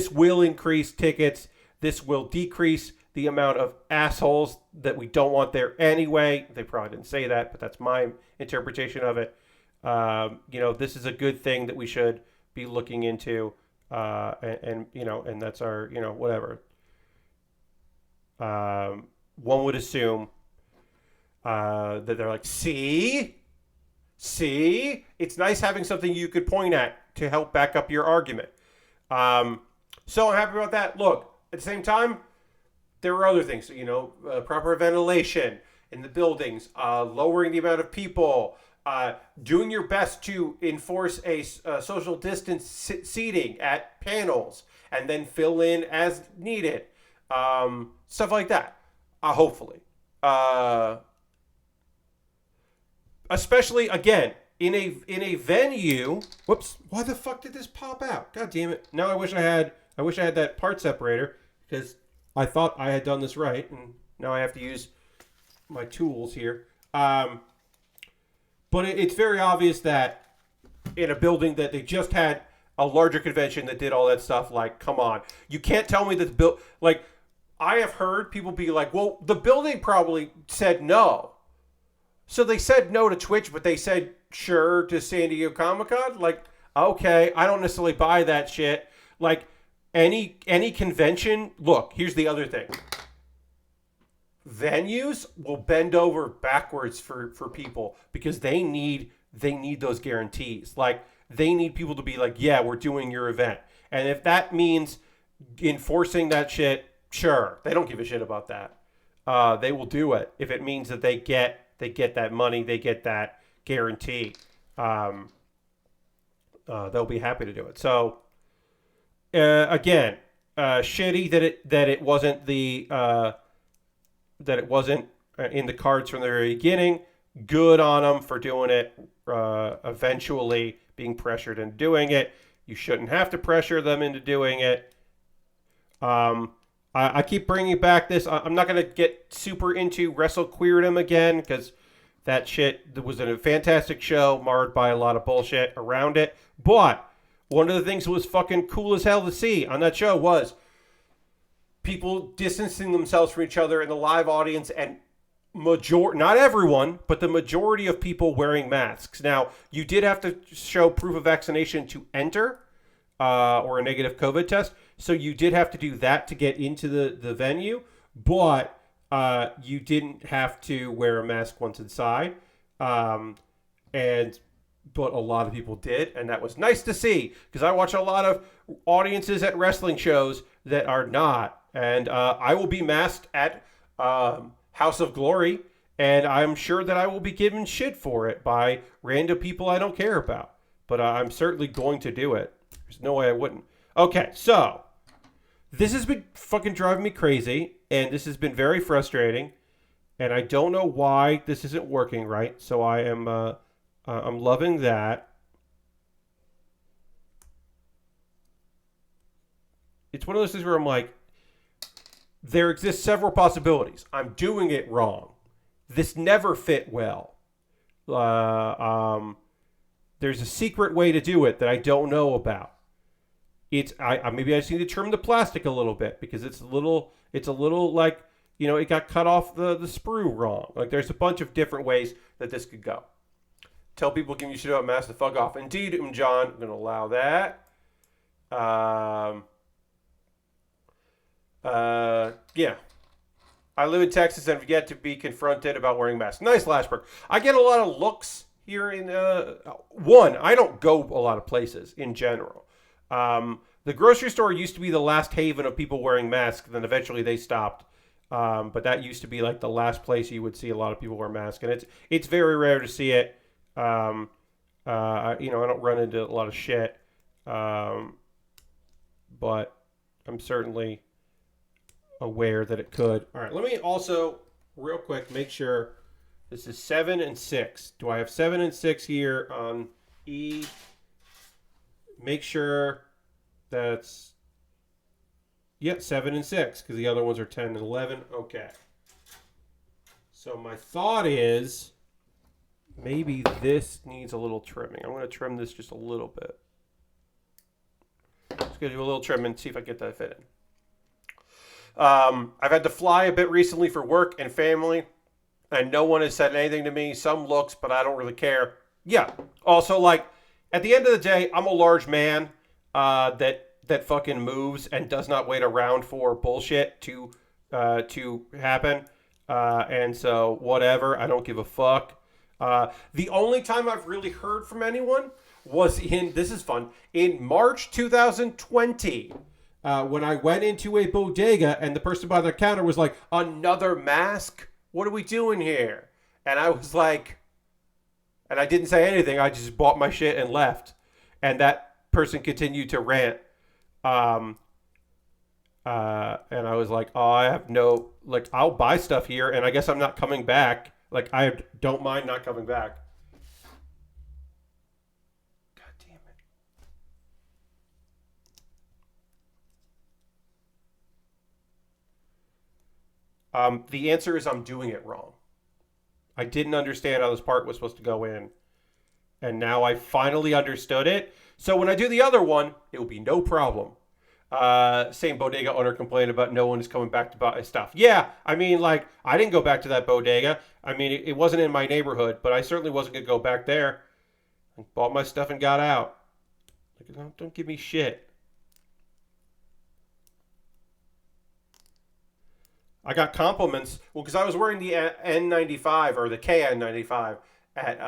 will increase tickets. This will decrease the amount of assholes that we don't want there anyway. They probably didn't say that, but that's my interpretation of it. This is a good thing that we should be looking into, and that's our, whatever. One would assume that they're like, see, it's nice having something you could point at to help back up your argument. So I'm happy about that. Look, at the same time, there are other things, proper ventilation in the buildings, lowering the amount of people, doing your best to enforce a social distance seating at panels, and then fill in as needed. Stuff like that, hopefully. Especially, again, in a venue. Whoops! Why the fuck did this pop out? God damn it! Now I wish I had that part separator, because I thought I had done this right, and now I have to use my tools here. But it's very obvious that in a building that they just had a larger convention that did all that stuff, like, come on. You can't tell me that like, I have heard people be like, well, the building probably said no. So they said no to Twitch, but they said sure to San Diego Comic-Con? Like, okay, I don't necessarily buy that shit. Like, any convention, look, here's the other thing. Venues will bend over backwards for people because they need those guarantees. Like, they need people to be like, yeah, we're doing your event. And if that means enforcing that shit, sure. They don't give a shit about that. They will do it if it means that they get that money, they get that guarantee. They'll be happy to do it. So again, shitty that it wasn't in the cards from the very beginning. Good on them for doing it. Eventually being pressured into doing it. You shouldn't have to pressure them into doing it. I keep bringing back this. I'm not going to get super into Wrestle Queerdom again, because that shit was a fantastic show marred by a lot of bullshit around it. But one of the things that was fucking cool as hell to see on that show was people distancing themselves from each other in the live audience and not everyone, but the majority of people wearing masks. Now, you did have to show proof of vaccination to enter, or a negative COVID test. So you did have to do that to get into the venue, but you didn't have to wear a mask once inside. And but a lot of people did, and that was nice to see, because I watch a lot of audiences at wrestling shows that are not. And I will be masked at House of Glory, and I'm sure that I will be given shit for it by random people I don't care about. But I'm certainly going to do it. There's no way I wouldn't. Okay, so this has been fucking driving me crazy, and this has been very frustrating, and I don't know why this isn't working right. So I am I'm loving that. It's one of those things where I'm like, there exist several possibilities. I'm doing it wrong. This never fit well. There's a secret way to do it that I don't know about. Maybe I just need to trim the plastic a little bit, because it's a little like, it got cut off the sprue wrong. Like, there's a bunch of different ways that this could go. Tell people giving you shit about masks to fuck off. Indeed, John, I'm going to allow that. Yeah. I live in Texas and have yet to be confronted about wearing masks. Nice, Lashberg. I get a lot of looks here in, I don't go a lot of places in general. The grocery store used to be the last haven of people wearing masks, then eventually they stopped. But that used to be like the last place you would see a lot of people wear masks, and it's very rare to see it. I don't run into a lot of shit, but I'm certainly aware that it could. All right, let me also real quick make sure this is 7 and 6. Do I have 7 and 6 here on E? Make sure that's 7 and 6, because the other ones are 10 and 11. Okay. So my thought is maybe this needs a little trimming. I'm going to trim this just a little bit. Just going to do a little trim and see if I get that fit in. I've had to fly a bit recently for work and family, and no one has said anything to me. Some looks, but I don't really care. Yeah. Also, like, at the end of the day, I'm a large man that fucking moves and does not wait around for bullshit to happen. And so, whatever. I don't give a fuck. The only time I've really heard from anyone was this is fun, in March 2020, when I went into a bodega and the person by the counter was like, "Another mask? What are we doing here?" And I was like, and I didn't say anything. I just bought my shit and left. And that person continued to rant. And I was like, oh, I have no, like, I'll buy stuff here, and I guess I'm not coming back. Like, I don't mind not coming back. God damn it. The answer is I'm doing it wrong. I didn't understand how this part was supposed to go in. And now I finally understood it. So when I do the other one, it will be no problem. Same bodega owner complained about no one is coming back to buy stuff. Yeah, I mean, like, I didn't go back to that bodega. I mean, it wasn't in my neighborhood, but I certainly wasn't going to go back there. I bought my stuff and got out. Like, don't give me shit. I got compliments. Well, because I was wearing the N95 or the KN95 at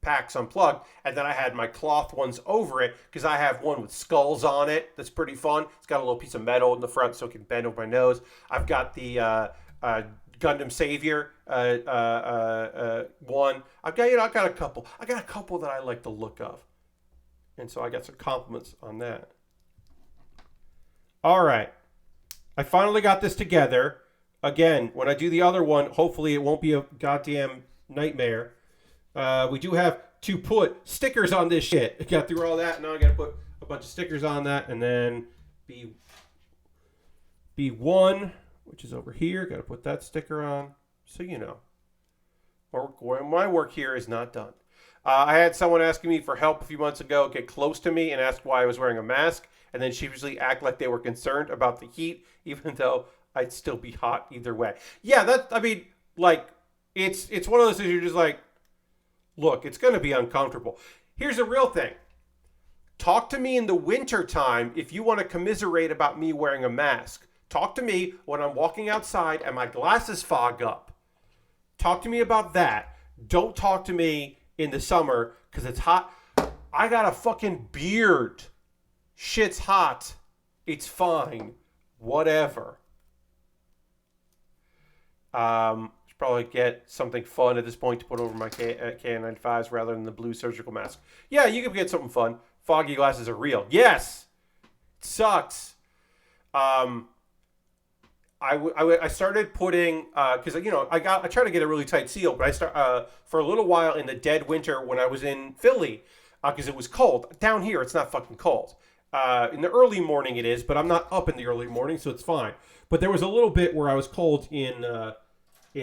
PAX Unplugged, and then I had my cloth ones over it because I have one with skulls on it that's pretty fun. It's got a little piece of metal in the front so it can bend over my nose. I've got the Gundam Savior one. I got a couple. I got a couple that I like the look of, and so I got some compliments on that. All right, I finally got this together. Again, when I do the other one, hopefully it won't be a goddamn nightmare. We do have to put stickers on this shit. I got through all that. Now I got to put a bunch of stickers on that. And then B1, which is over here. Got to put that sticker on. So, you know, my work here is not done. I had someone asking me for help a few months ago get close to me and ask why I was wearing a mask. And then sheepishly act like they were concerned about the heat, even though I'd still be hot either way. Yeah, I mean, like, It's one of those things you're just like, look, it's going to be uncomfortable. Here's the real thing. Talk to me in the winter time if you want to commiserate about me wearing a mask. Talk to me when I'm walking outside and my glasses fog up. Talk to me about that. Don't talk to me in the summer because it's hot. I got a fucking beard. Shit's hot. It's fine. Whatever. Should probably get something fun at this point to put over my KN95s rather than the blue surgical mask. Yeah, you could get something fun. Foggy glasses are real. Yes. It sucks. I started putting because I try to get a really tight seal, but I start for a little while in the dead winter when I was in Philly because it was cold down here. It's not fucking cold. In the early morning it is, but I'm not up in the early morning, so it's fine. But there was a little bit where I was cold in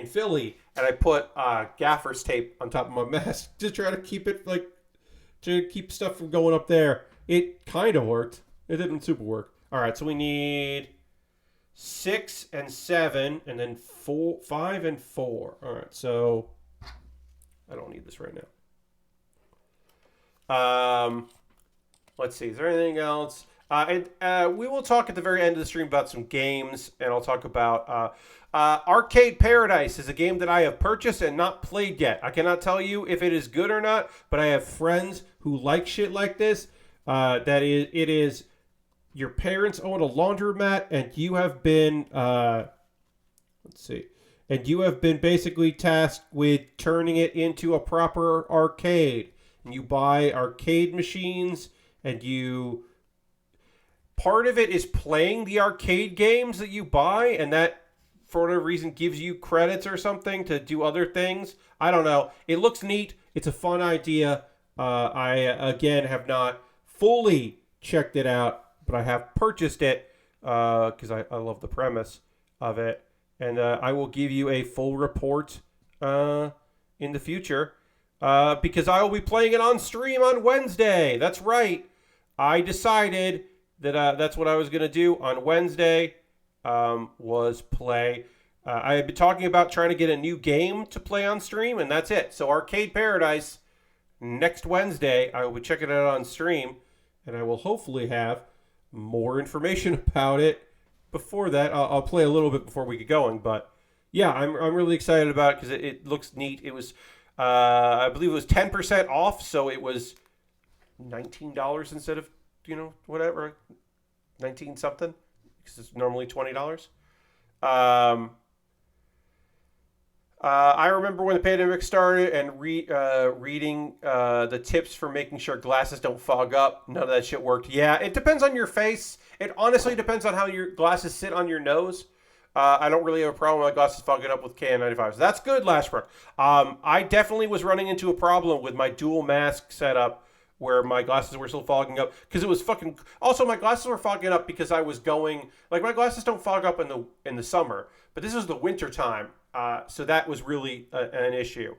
Philly, and I put gaffer's tape on top of my mask to try to keep it to keep stuff from going up there. It kind of worked. It didn't super work. All right, so we need 6 and 7, and then 5 and 4. All right, so I don't need this right now. Let's see. Is there anything else? We will talk at the very end of the stream about some games, and I'll talk about Arcade Paradise is a game that I have purchased and not played yet. I cannot tell you if it is good or not, but I have friends who like shit like this. It is your parents own a laundromat, and you have been and you have been basically tasked with turning it into a proper arcade. And you buy arcade machines, and part of it is playing the arcade games that you buy, and that for whatever reason gives you credits or something to do other things. I don't know. It looks neat. It's a fun idea. I again have not fully checked it out, but I have purchased it because I love the premise of it, and I will give you a full report in the future because I will be playing it on stream on Wednesday. That's right. I decided that that's what I was going to do on Wednesday was play. I had been talking about trying to get a new game to play on stream, and that's it. So Arcade Paradise, next Wednesday, I will be checking it out on stream, and I will hopefully have more information about it before that. I'll play a little bit before we get going, but yeah, I'm really excited about it because it looks neat. It was, I believe it was 10% off, so it was $19 instead of, whatever, 19 something, because it's normally $20. I remember when the pandemic started and reading the tips for making sure glasses don't fog up. None of that shit worked. Yeah, it depends on your face. It honestly depends on how your glasses sit on your nose. I don't really have a problem with my glasses fogging up with KN95s. That's good, Lashbrook. I definitely was running into a problem with my dual mask setup where my glasses were still fogging up because it was fucking. Also, my glasses were fogging up because I was going my glasses don't fog up in the summer, but this was the winter time, so that was really an issue.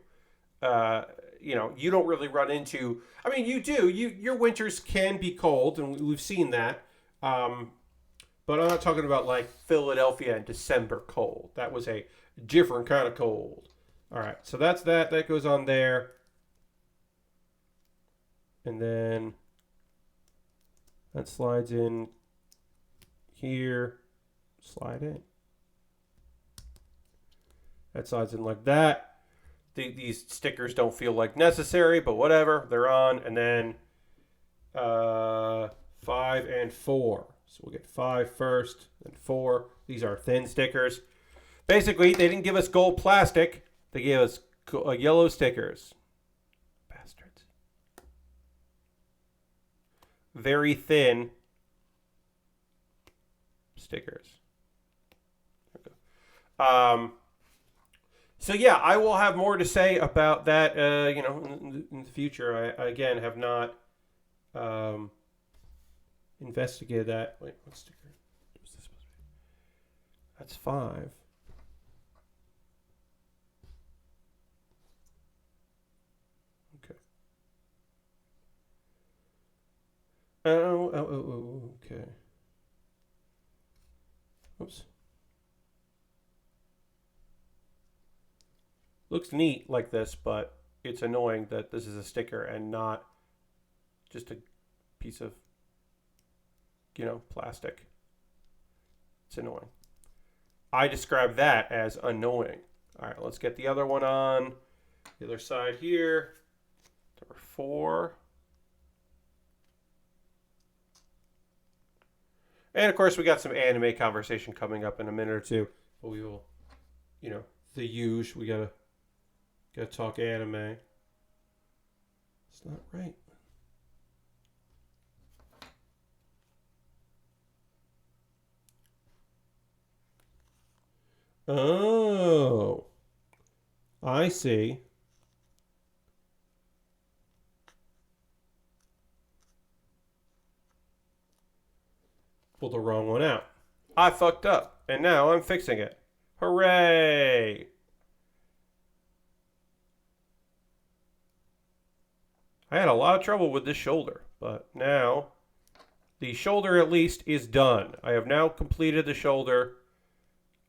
You don't really run into. I mean, you do. Your winters can be cold, and we've seen that. But I'm not talking about like Philadelphia in December cold. That was a different kind of cold. All right, so that's that. That goes on there. And then that slides in here. Slide in. That slides in like that. These stickers don't feel like necessary, but whatever. They're on. And then 5 and 4. So we'll get 5 first, then 4. These are thin stickers. Basically, they didn't give us gold plastic. They gave us yellow stickers. Bastards. Very thin stickers. Okay. So yeah, I will have more to say about that, in the future. I again have not investigated that. Wait, what sticker? What's this supposed to be? That's 5. Okay. Oh, okay. Oops. Looks neat like this, but it's annoying that this is a sticker and not just a piece of, plastic. It's annoying. I describe that as annoying. All right, let's get the other one on. The other side here. Number 4. And of course, we got some anime conversation coming up in a minute or two. But we will, the usual. We gotta talk anime. It's not right. Oh, I see. Pulled the wrong one out. I fucked up, and now I'm fixing it. Hooray! I had a lot of trouble with this shoulder, but now the shoulder at least is done. I have now completed the shoulder.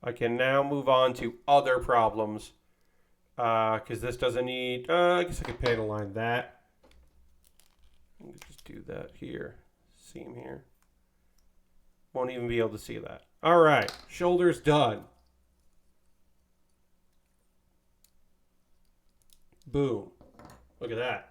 I can now move on to other problems because this doesn't need, I guess I could panel line that. Let me just do that here. Seam here. Won't even be able to see that. All right, shoulder's done. Boom. Look at that.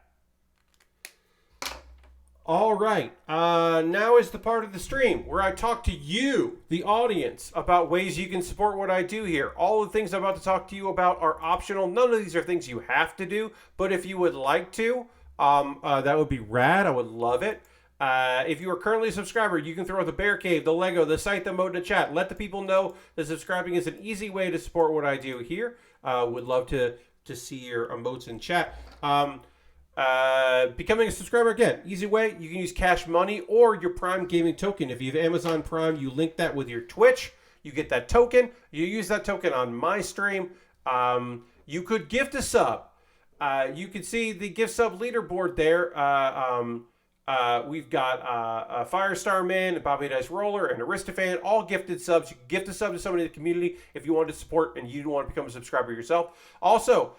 All right, now is the part of the stream where I talk to you, the audience, about ways you can support what I do here. All the things I'm about to talk to you about are optional. None of these are things you have to do, but if you would like to, that would be rad. I would love it. If you are currently a subscriber, you can throw the Baer Cave, the Lego, the site, the mode in the chat. Let the people know that subscribing is an easy way to support what I do here. Would love to see your emotes in chat. Becoming a subscriber, again, easy way. You can use Cash Money or your Prime Gaming token. If you have Amazon Prime, you link that with your Twitch. You get that token. You use that token on my stream. You could gift a sub. You can see the gift sub leaderboard there. We've got a Firestar Man, a Bobby Dice Roller, and Aristofan, all gifted subs. You can gift a sub to somebody in the community if you want to support and you don't want to become a subscriber yourself. Also,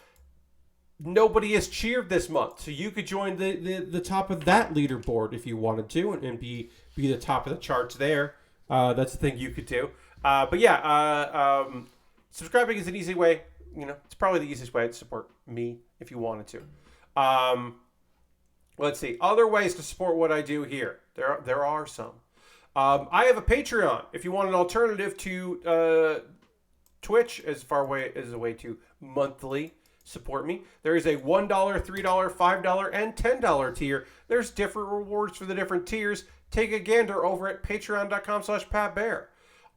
nobody has cheered this month, so you could join the top of that leaderboard if you wanted to and be the top of the charts there. That's the thing you could do. But yeah, subscribing is an easy way. It's probably the easiest way to support me if you wanted to. Let's see. Other ways to support what I do here. There are some. I have a Patreon. If you want an alternative to Twitch as far away as a way to monthly support me, there is a $1, $3, $5, and $10 tier. There's different rewards for the different tiers. Take a gander over at patreon.com/PatBear.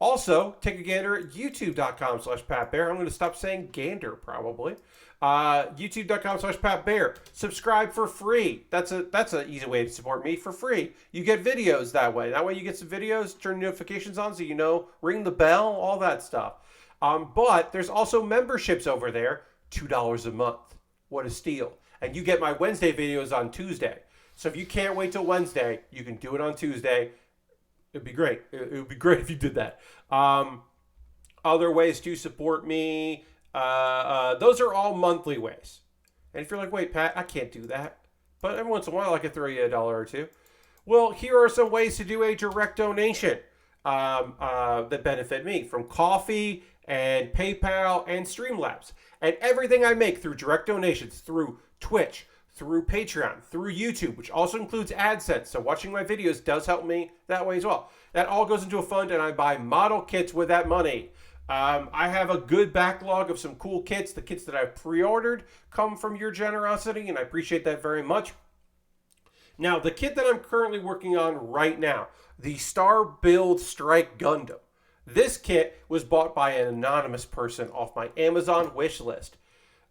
Also, take a gander at youtube.com/PatBear. I'm going to stop saying gander probably. youtube.com/PatBear. Subscribe for free. That's an easy way to support me for free. You get videos that way. That way you get some videos, turn notifications on so ring the bell, all that stuff. But there's also memberships over there. $2 a month. What a steal. And you get my Wednesday videos on Tuesday. So if you can't wait till Wednesday, you can do it on Tuesday. It'd be great. It would be great if you did that. Other ways to support me, those are all monthly ways. And if you're like, wait, Pat, I can't do that. But every once in a while, I can throw you $1 or $2. Well, here are some ways to do a direct donation that benefit me, from Coffee and PayPal and Streamlabs. And everything I make through direct donations, through Twitch, through Patreon, through YouTube, which also includes AdSense. So watching my videos does help me that way as well. That all goes into a fund, and I buy model kits with that money. I have a good backlog of some cool kits. The kits that I've pre-ordered come from your generosity, and I appreciate that very much. Now, the kit that I'm currently working on right now, the Star Build Strike Gundam. This kit was bought by an anonymous person off my Amazon wish list.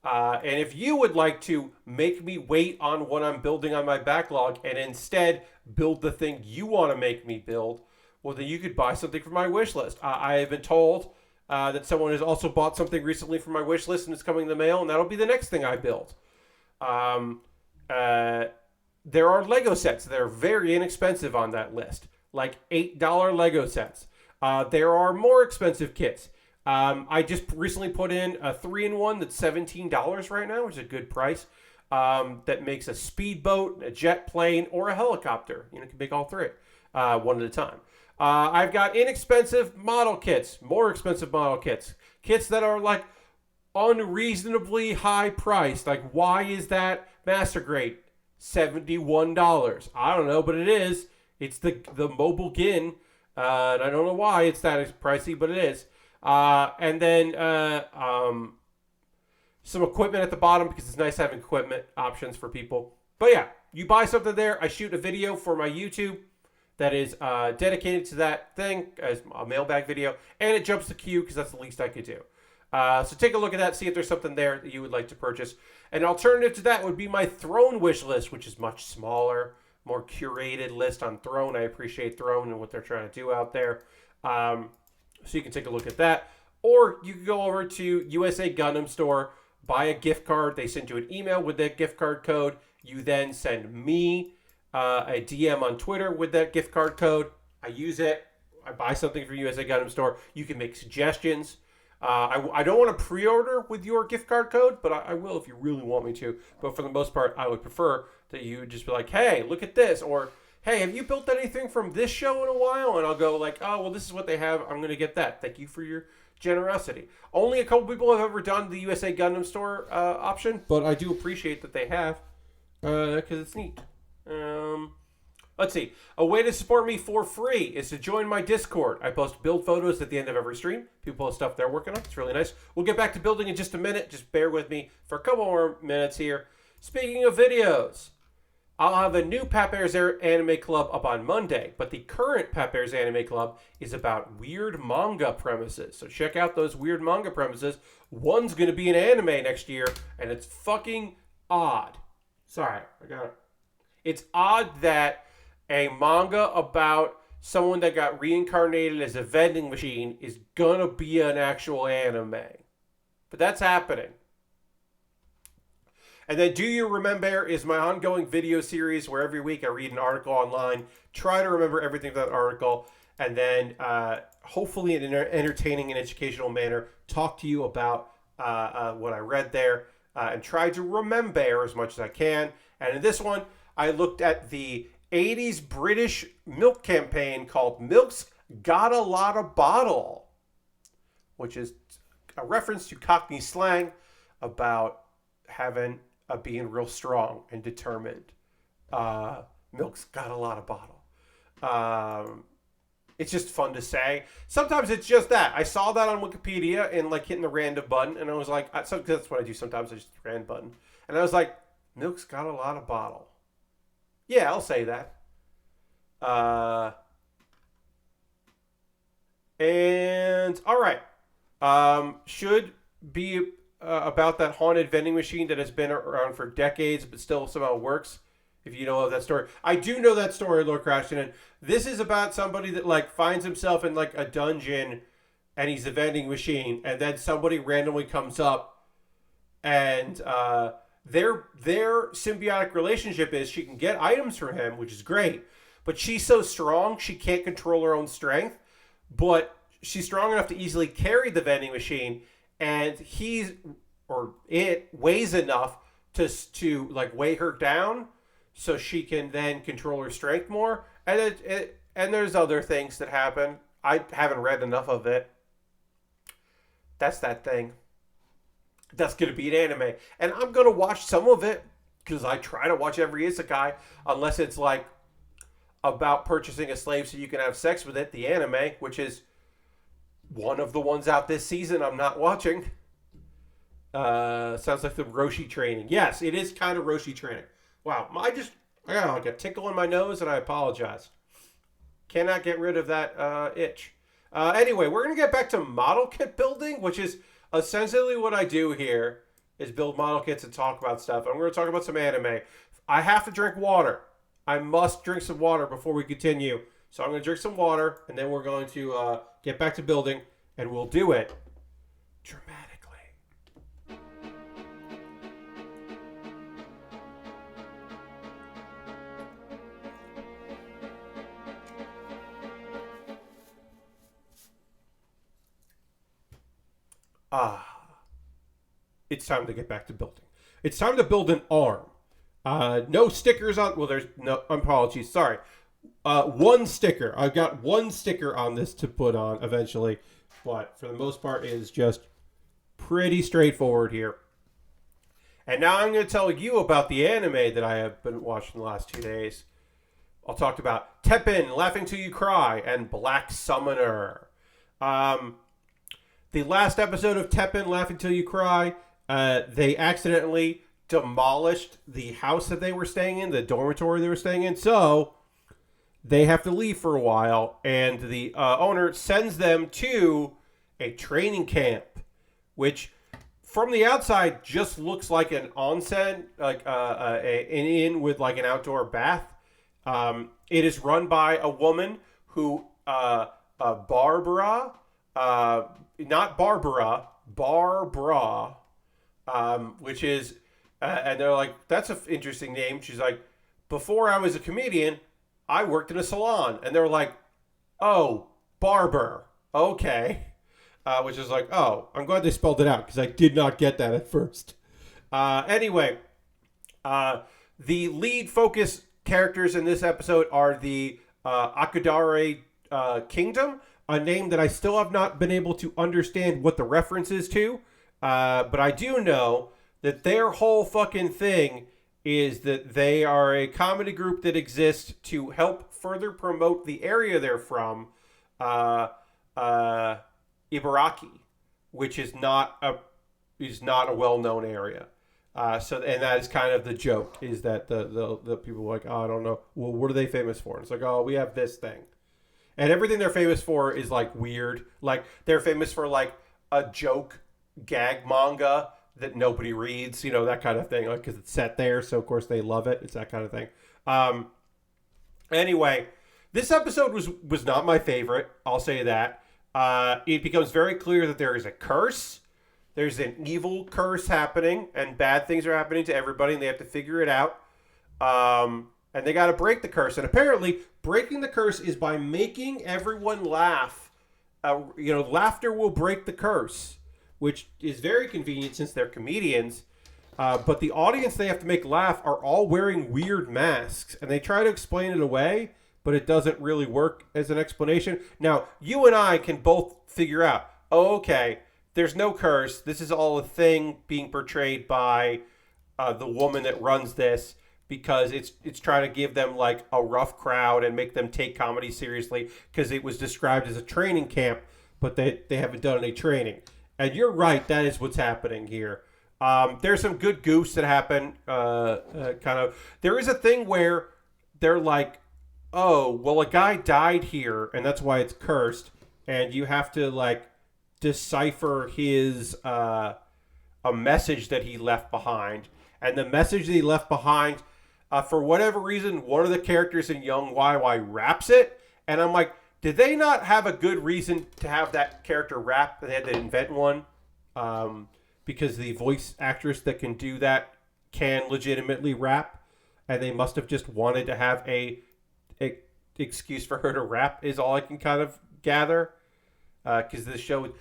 And if you would like to make me wait on what I'm building on my backlog and instead build the thing you want to make me build, well, then you could buy something from my wish list. I have been told that someone has also bought something recently from my wish list and it's coming in the mail, and that'll be the next thing I build. There are Lego sets that are very inexpensive on that list, like $8 Lego sets. There are more expensive kits. I just recently put in a 3-in-1 that's $17 right now, which is a good price. That makes a speedboat, a jet plane, or a helicopter. You can make all three one at a time. I've got inexpensive model kits, more expensive model kits, kits that are like unreasonably high priced. Like, why is that master grade $71? I don't know, but it is. It's the mobile Gin, and I don't know why it's that pricey, but it is. And then some equipment at the bottom because it's nice having equipment options for people. But yeah, you buy something there. I shoot a video for my YouTube that is dedicated to that thing as a mailbag video, and it jumps the queue because that's the least I could do. So take a look at that, see if there's something there that you would like to purchase. An alternative to that would be my Throne wish list, which is much smaller, more curated list on Throne. I appreciate Throne and what they're trying to do out there. So you can take a look at that. Or you can go over to USA Gundam Store, buy a gift card. They send you an email with that gift card code. You then send me a DM on Twitter with that gift card code. I use it. I buy something from USA Gundam Store. You can make suggestions. I don't want to pre-order with your gift card code, but I will if you really want me to. But for the most part, I would prefer that you just be like, hey, look at this. Or, hey, have you built anything from this show in a while? And I'll go like, oh, well, this is what they have. I'm going to get that. Thank you for your generosity. Only a couple people have ever done the USA Gundam Store option, but I do appreciate that they have because it's neat. Let's see. A way to support me for free is to join my Discord. I post build photos at the end of every stream. People post stuff they're working on. It's really nice. We'll get back to building in just a minute. Just bear with me for a couple more minutes here. Speaking of videos, I'll have a new Pat Baer's Anime Club up on Monday, but the current Pat Baer's Anime Club is about weird manga premises. So check out those weird manga premises. One's going to be an anime next year, and it's fucking odd. Sorry, I got it. It's odd that a manga about someone that got reincarnated as a vending machine is gonna be an actual anime. But that's happening. And then Do You Remembaer is my ongoing video series where every week I read an article online, try to remember everything from that article, and then hopefully in an entertaining and educational manner, talk to you about what I read there and try to remember as much as I can. And in this one, I looked at the 80s British milk campaign called Milk's Got a Lot of Bottle, which is a reference to Cockney slang about being real strong and determined. Milk's got a lot of bottle. It's just fun to say. Sometimes it's just that. I saw that on Wikipedia and like hitting the random button, and I was like, that's what I do sometimes. I just hit the random button, and I was like, Milk's got a lot of bottle. Yeah, I'll say that. And all right. Should be about that haunted vending machine that has been around for decades, but still somehow works. If you know that story, I do know that story, Lord Crashton. And this is about somebody that like finds himself in like a dungeon, and he's a vending machine, and then somebody randomly comes up, and their symbiotic relationship is she can get items from him, which is great, but she's so strong she can't control her own strength, but she's strong enough to easily carry the vending machine, and it weighs enough to like weigh her down so she can then control her strength more, and and there's other things that happen. I haven't read enough of it. That's that thing. That's going to be an anime. And I'm going to watch some of it because I try to watch every isekai unless it's like about purchasing a slave so you can have sex with it, the anime, which is one of the ones out this season I'm not watching. Sounds like the Roshi training. Yes, it is kind of Roshi training. Wow, I got like a tickle in my nose and I apologize. Cannot get rid of that itch. Anyway, we're going to get back to model kit building, which is essentially what I do here is build model kits and talk about stuff. I'm going to talk about some anime. I have to drink water. I must drink some water before we continue. So I'm going to drink some water, and then we're going to get back to building, and we'll do it dramatically. It's time to get back to building. It's time to build an arm. No stickers on. Well, there's no apologies. Sorry. One sticker. I've got one sticker on this to put on eventually, but for the most part, it is just pretty straightforward here. And now I'm going to tell you about the anime that I have been watching the last 2 days. I'll talk about Teppen, Laughing Till You Cry, and Black Summoner. The last episode of Teppen, Laughing Till You Cry, they accidentally demolished the house that they were staying in, the dormitory they were staying in, so they have to leave for a while, and the owner sends them to a training camp, which from the outside just looks like an onsen, like an inn with like an outdoor bath. It is run by a woman who, Barbara, not Barbara, Barbara, which is, and they're like, that's an interesting name. She's like, before I was a comedian, I worked in a salon. And they're like, oh, barber. Okay. Which is like, oh, I'm glad they spelled it out because I did not get that at first. Anyway, the lead focus characters in this episode are the Akudare Kingdom, a name that I still have not been able to understand what the reference is to. But I do know that their whole fucking thing is that they are a comedy group that exists to help further promote the area they're from, Ibaraki, which is not a well-known area. And that is kind of the joke, is that the people are like, oh, I don't know. Well, what are they famous for? And it's like, oh, we have this thing. And everything they're famous for is like weird. Like they're famous for like a joke gag manga that nobody reads, that kind of thing. Like, because it's set there, so of course they love it. It's that kind of thing. Anyway, this episode was not my favorite. I'll say that. It becomes very clear that there is a curse. There's an evil curse happening, and bad things are happening to everybody, and they have to figure it out. And they got to break the curse. And apparently, breaking the curse is by making everyone laugh. Laughter will break the curse, which is very convenient since they're comedians. But the audience they have to make laugh are all wearing weird masks, and they try to explain it away, but it doesn't really work as an explanation. Now, you and I can both figure out, oh, okay, there's no curse. This is all a thing being portrayed by the woman that runs this, because it's trying to give them like a rough crowd and make them take comedy seriously, because it was described as a training camp, but they haven't done any training. And you're right, that is what's happening here. There's some good goofs that happen. There is a thing where they're like, oh, well, a guy died here, and that's why it's cursed, and you have to like decipher his a message that he left behind. And the message that he left behind, for whatever reason, one of the characters in Young YY raps it, and I'm like, did they not have a good reason to have that character rap? They had to invent one, because the voice actress that can do that can legitimately rap, and they must have just wanted to have a excuse for her to rap, is all I can kind of gather. Because this show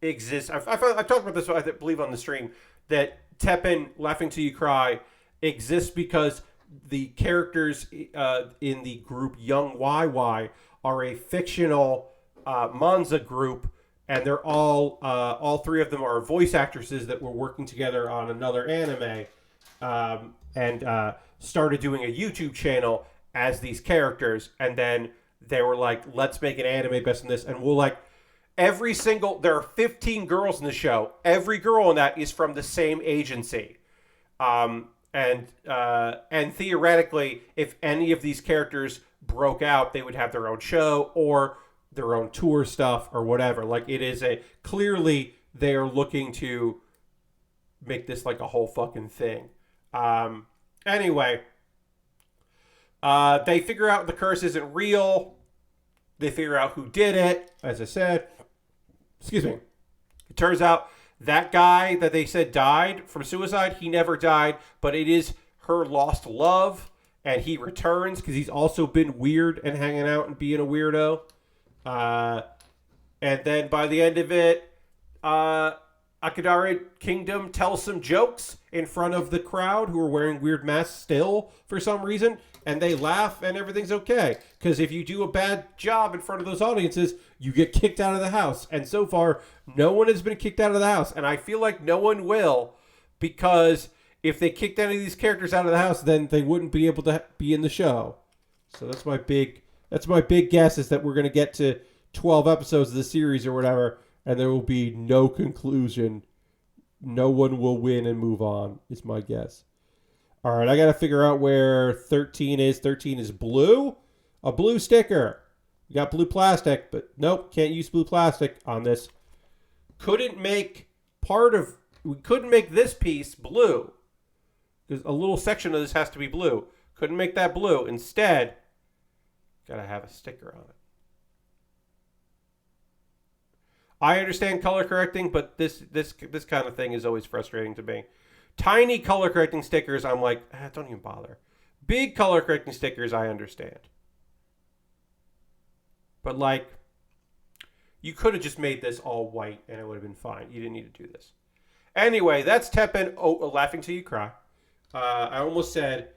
exists. I've talked about this, I believe, on the stream, that Teppen, Laughing Till You Cry, exists because the characters in the group Young YY are a fictional Manza group, and they're all three of them are voice actresses that were working together on another anime, and started doing a YouTube channel as these characters, and then they were like, let's make an anime based on this, and we'll like, there are 15 girls in the show. Every girl in that is from the same agency. And theoretically, if any of these characters broke out, they would have their own show or their own tour stuff or whatever. Like, it is clearly they are looking to make this like a whole fucking thing. Anyway, they figure out the curse isn't real. They figure out who did it, as I said. Excuse me. It turns out that guy that they said died from suicide, he never died, but it is her lost love, and he returns because he's also been weird and hanging out and being a weirdo. And then by the end of it, Akadari Kingdom tells some jokes in front of the crowd who are wearing weird masks still for some reason, and they laugh and everything's okay. Because if you do a bad job in front of those audiences, you get kicked out of the house. And so far, no one has been kicked out of the house, and I feel like no one will, because if they kicked any of these characters out of the house, then they wouldn't be able to be in the show. So that's my big guess, is that we're going to get to 12 episodes of the series or whatever, and there will be no conclusion. No one will win and move on, is my guess. All right, I got to figure out where 13 is. 13 is blue. A blue sticker. You got blue plastic, but nope, can't use blue plastic on this. We couldn't make this piece blue. Because a little section of this has to be blue. Couldn't make that blue. Instead, got to have a sticker on it. I understand color correcting, but this kind of thing is always frustrating to me. Tiny color correcting stickers, I'm like, don't even bother. Big color correcting stickers, I understand. But like, you could have just made this all white and it would have been fine. You didn't need to do this. Anyway, that's Teppen. Laughing Till You Cry. I almost said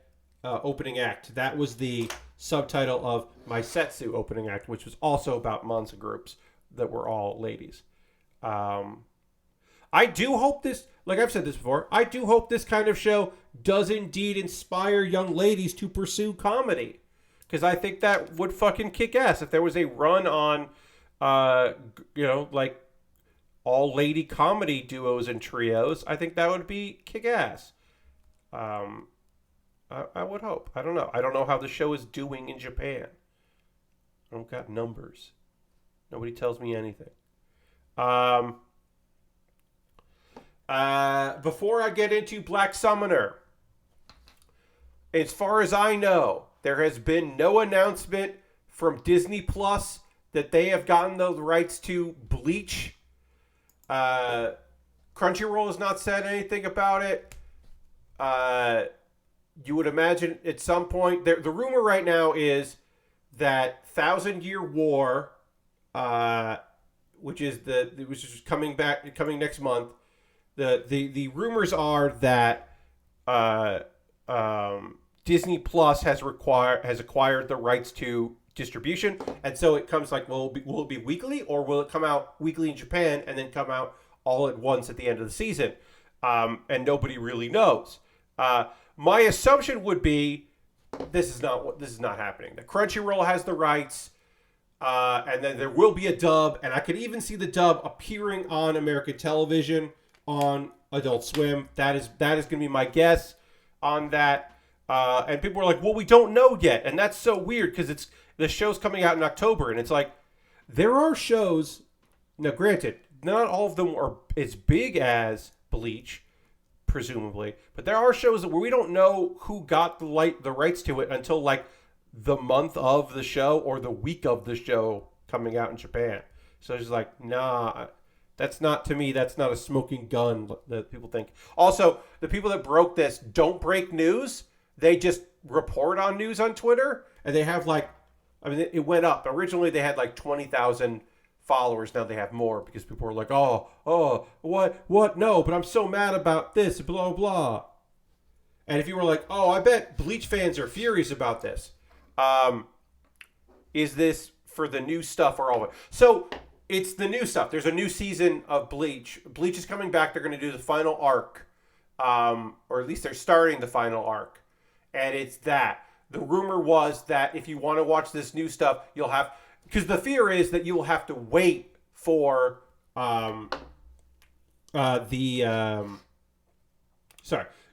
opening act. That was the subtitle of my Setsu opening act, which was also about Monza groups that were all ladies. I do hope this, like I've said this before, I do hope this kind of show does indeed inspire young ladies to pursue comedy. Because I think that would fucking kick ass. If there was a run on, like all lady comedy duos and trios, I think that would be kick ass. I would hope. I don't know. I don't know how the show is doing in Japan. I don't got numbers. Nobody tells me anything. Before I get into Black Summoner, as far as I know, there has been no announcement from Disney Plus that they have gotten the rights to Bleach. Crunchyroll has not said anything about it. You would imagine at some point, the rumor right now is that 1,000 Year War, which is coming next month. The rumors are that Disney Plus has acquired the rights to distribution, and so it comes like, will it be weekly, or will it come out weekly in Japan and then come out all at once at the end of the season? And nobody really knows. My assumption would be this is not happening. The Crunchyroll has the rights. And then there will be a dub, and I could even see the dub appearing on American television on Adult Swim. That is going to be my guess on that. And people are like, well, we don't know yet. And that's so weird because the show's coming out in October, and it's like, there are shows, now granted, not all of them are as big as Bleach, presumably, but there are shows where we don't know who got the rights to it until like the month of the show or the week of the show coming out in Japan. So it's just like, nah, that's not a smoking gun that people think. Also, the people that broke this don't break news. They just report on news on Twitter, and they have it went up. Originally they had like 20,000 followers. Now they have more because people are like, oh, what? No, but I'm so mad about this, blah, blah. And if you were like, oh, I bet Bleach fans are furious about this. Is this for the new stuff or all of it? So it's the new stuff. There's a new season of Bleach. Bleach is coming back. They're going to do the final arc, or at least they're starting the final arc. And it's that. The rumor was that if you want to watch this new stuff, you'll have, because the fear is that you will have to wait for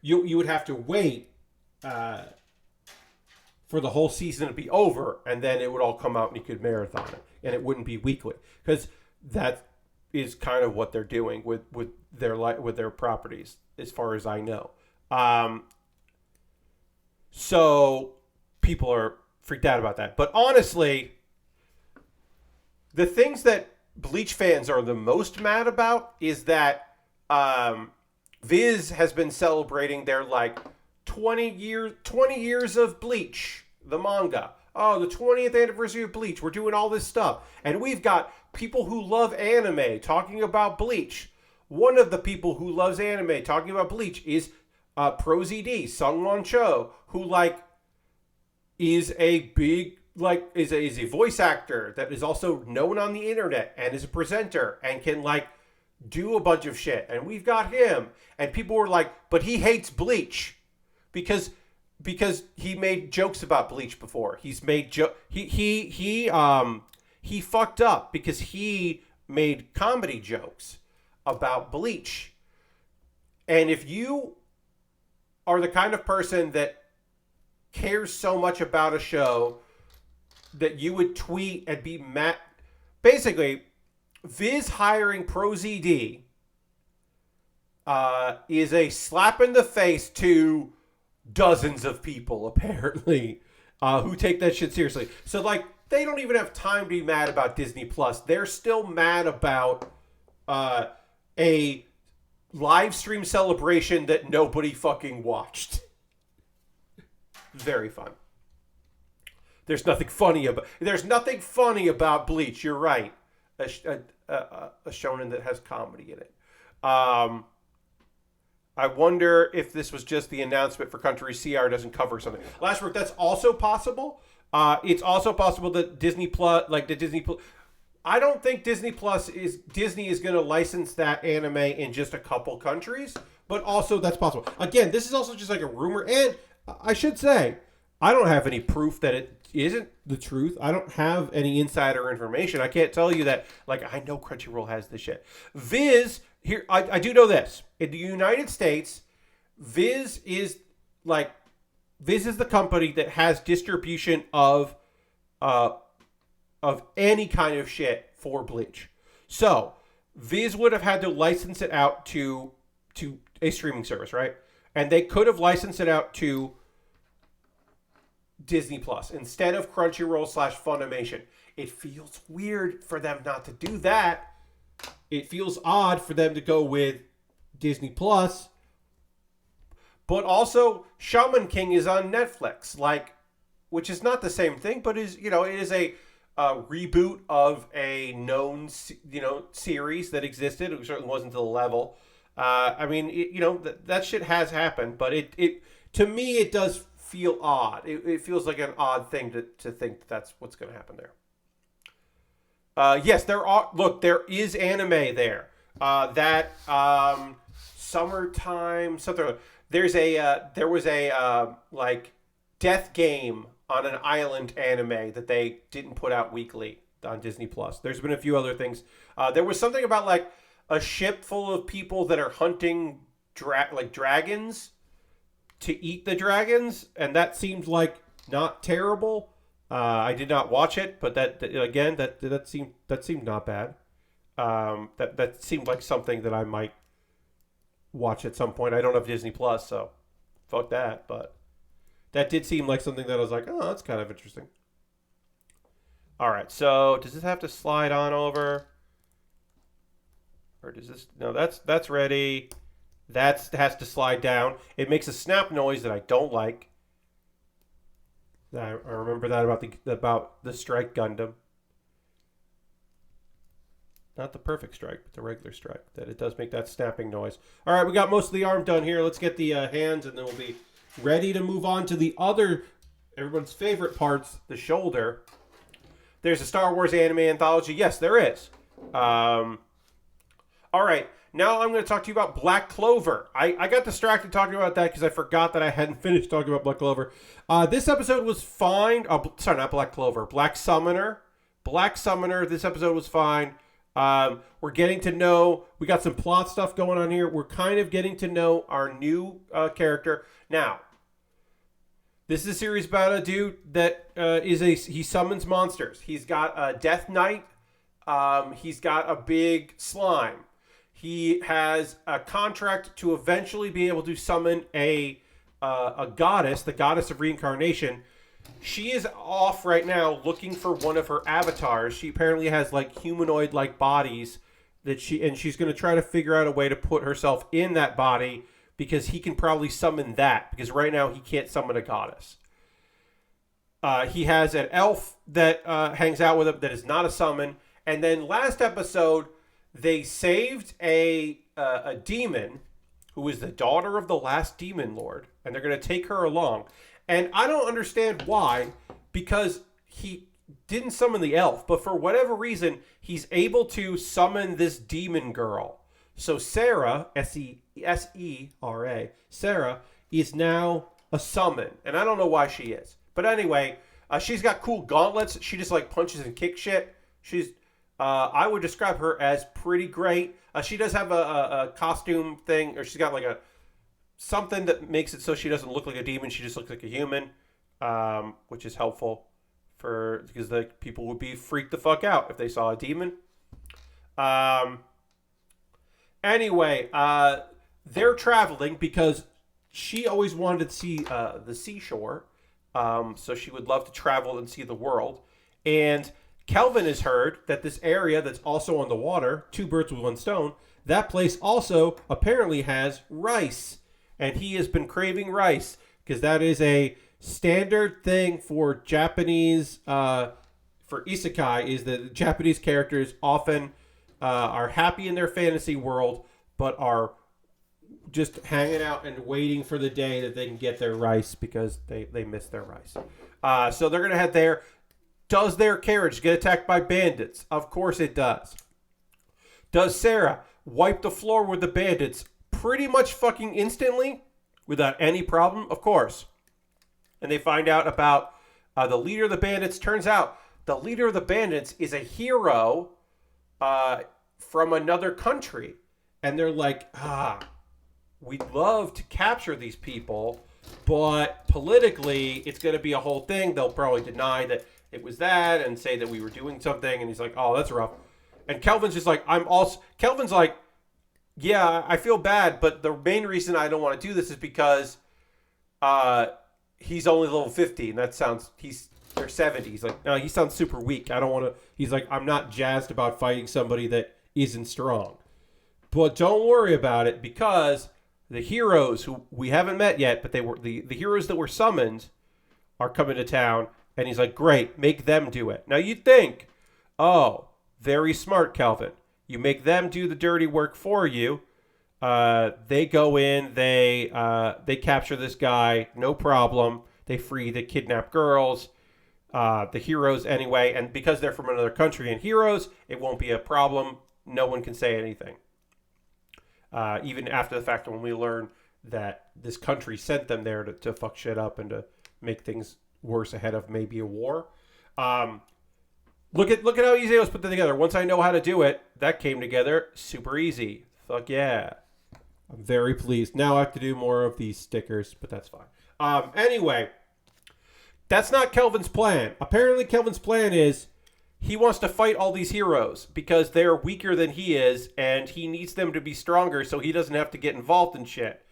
you would have to wait for the whole season to be over, and then it would all come out and you could marathon it, and it wouldn't be weekly, because that is kind of what they're doing with their properties, as far as I know. So people are freaked out about that. But honestly, the things that Bleach fans are the most mad about is that Viz has been celebrating their 20 years of Bleach, the manga. oh, the 20th anniversary of Bleach. We're doing all this stuff. And we've got people who love anime talking about Bleach. One of the people who loves anime talking about Bleach is ProZD, Sungwon Cho, who, like, is a big, like, is a voice actor that is also known on the internet and is a presenter and can, like, do a bunch of shit. And we've got him. And people were like, but he hates Bleach because he made jokes about Bleach before. He's made he fucked up because he made comedy jokes about Bleach. And if you are the kind of person that cares so much about a show that you would tweet and be mad, basically, Viz hiring ProZD is a slap in the face to dozens of people, apparently, who take that shit seriously. So, like, they don't even have time to be mad about Disney Plus. They're still mad about a live stream celebration that nobody fucking watched. Very fun. There's nothing funny about Bleach. You're right. A shonen that has comedy in it. I wonder if this was just the announcement for country CR doesn't cover something. Last word. That's also possible. It's also possible that Disney Plus, I don't think Disney is going to license that anime in just a couple countries, but also that's possible. Again, this is also just like a rumor, and I should say, I don't have any proof that it isn't the truth. I don't have any insider information. I can't tell you that, like, I know Crunchyroll has this shit. Viz, here, I do know this. In the United States, Viz is the company that has distribution of any kind of shit for Bleach. So, Viz would have had to license it out to a streaming service, right? And they could have licensed it out to Disney Plus instead of Crunchyroll / Funimation. It feels weird for them not to do that. It feels odd for them to go with Disney Plus. But also, Shaman King is on Netflix, which is not the same thing, but it is a reboot of a known, series that existed. It certainly wasn't to the level. That shit has happened, but it to me it does feel odd. It feels like an odd thing to think that's what's going to happen there. Yes, there is anime there. Summertime something. There was a Death Game on an island anime that they didn't put out weekly on Disney Plus. There's been a few other things. There was something about a ship full of people that are hunting dragons to eat the dragons, and that seemed like not terrible. I did not watch it, but that seemed not bad. That seemed like something that I might watch at some point. I don't have Disney Plus, so fuck that. But that did seem like something that I was like, oh, that's kind of interesting. All right, so does this have to slide on over, or does this? No, that's ready. That has to slide down. It makes a snap noise that I don't like. I remember that about the Strike Gundam. Not the perfect strike, but the regular strike. That it does make that snapping noise. All right, we got most of the arm done here. Let's get the hands, and then we'll be ready to move on to the other, everyone's favorite parts, the shoulder. There's a Star Wars anime anthology. Yes, there is. All right. Now I'm going to talk to you about Black Clover. I got distracted talking about that because I forgot that I hadn't finished talking about Black Clover. This episode was fine. Sorry, not Black Clover. Black Summoner. This episode was fine. We're getting to know... We got some plot stuff going on here. We're kind of getting to know our new character. Now, this is a series about a dude that he summons monsters. He's got a Death Knight. He's got a big slime. He has a contract to eventually be able to summon a goddess, the goddess of reincarnation. She is off right now looking for one of her avatars. She apparently has humanoid-like bodies she's going to try to figure out a way to put herself in that body because he can probably summon that, because right now he can't summon a goddess. He has an elf that hangs out with him that is not a summon. And then last episode, they saved a demon who is the daughter of the last demon lord, and they're going to take her along. And I don't understand why, because he didn't summon the elf, but for whatever reason, he's able to summon this demon girl. So Sarah, Sera, Sarah, is now a summon, and I don't know why she is. But anyway, she's got cool gauntlets. She just like punches and kicks shit. She's, I would describe her as pretty great. She does have a costume thing, or she's got like something that makes it so she doesn't look like a demon. She just looks like a human, which is helpful because the people would be freaked the fuck out if they saw a demon. Anyway, they're traveling because she always wanted to see the seashore. So she would love to travel and see the world. And Kelvin has heard that this area that's also on the water, two birds with one stone, that place also apparently has rice. And he has been craving rice because that is a standard thing for Japanese, for isekai, is that Japanese characters often are happy in their fantasy world, but are just hanging out and waiting for the day that they can get their rice because they miss their rice. So they're going to head there. Does their carriage get attacked by bandits? Of course it does. Does Sarah wipe the floor with the bandits pretty much fucking instantly without any problem? Of course. And they find out about the leader of the bandits. Turns out the leader of the bandits is a hero from another country. And they're like, we'd love to capture these people, but politically it's going to be a whole thing. They'll probably deny that it was that and say that we were doing something. And he's like, oh, that's rough. And Kelvin's just like, Kelvin's like, yeah, I feel bad, but the main reason I don't want to do this is because he's only level 50, and that sounds, they're 70. He's like, no, he sounds super weak. I don't want to, he's like, I'm not jazzed about fighting somebody that isn't strong. But don't worry about it, because the heroes who we haven't met yet, but they were the heroes that were summoned are coming to town. And he's like, great, make them do it. Now you'd think, oh, very smart, Kelvin. You make them do the dirty work for you. They go in, they capture this guy, no problem. They free the kidnapped girls, the heroes anyway. And because they're from another country and heroes, it won't be a problem. No one can say anything. Even after the fact, when we learn that this country sent them there to fuck shit up and to make things worse ahead of maybe a war. Look at how easy it was put that together. Once I know how to do it, that came together super easy. Fuck yeah. I'm very pleased. Now I have to do more of these stickers, but that's fine. Anyway, that's not Kelvin's plan. Apparently Kelvin's plan is he wants to fight all these heroes because they're weaker than he is, and he needs them to be stronger so he doesn't have to get involved in shit,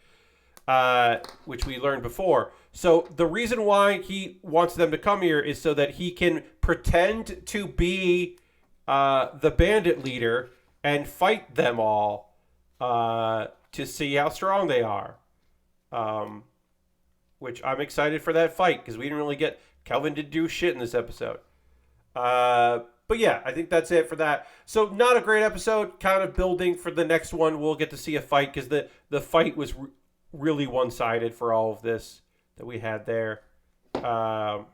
which we learned before. So the reason why he wants them to come here is so that he can pretend to be the bandit leader and fight them all to see how strong they are. Which I'm excited for that fight because we didn't really get... Kelvin didn't do shit in this episode. But yeah, I think that's it for that. So not a great episode, kind of building for the next one. We'll get to see a fight because the fight was really one-sided for all of this that we had there. But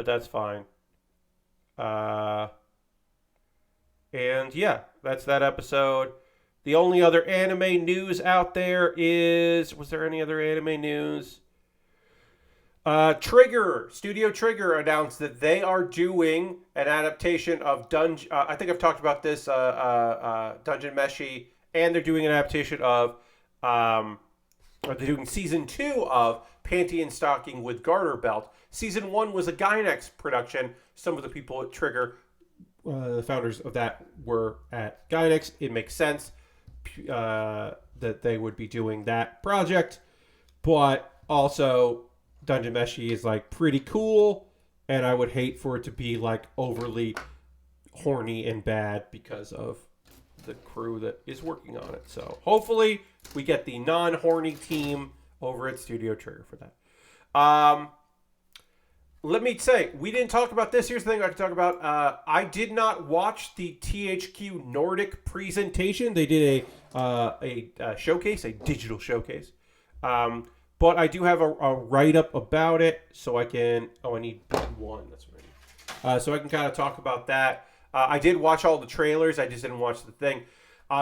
that's fine. And yeah, that's that episode. The only other anime news out there is... Was there any other anime news? Studio Trigger announced that they are doing an adaptation of I think I've talked about this, Dungeon Meshi, and they're doing an adaptation of, or they're doing season 2 of Panty and Stocking with Garter Belt. Season 1 was a Gainax production. Some of the people at Trigger, the founders of that, were at Gainax. It makes sense that they would be doing that project, but also Dungeon Meshi is like pretty cool, and I would hate for it to be like overly horny and bad because of the crew that is working on it. So hopefully we get the non-horny team over at Studio Trigger for that. let me say, we didn't talk about this. Here's the thing I can talk about. I did not watch the THQ Nordic presentation. They did a showcase, a digital showcase. But I do have a write-up about it, so I can... Oh, I need one. That's what I need. So I can kind of talk about that. I did watch all the trailers. I just didn't watch the thing.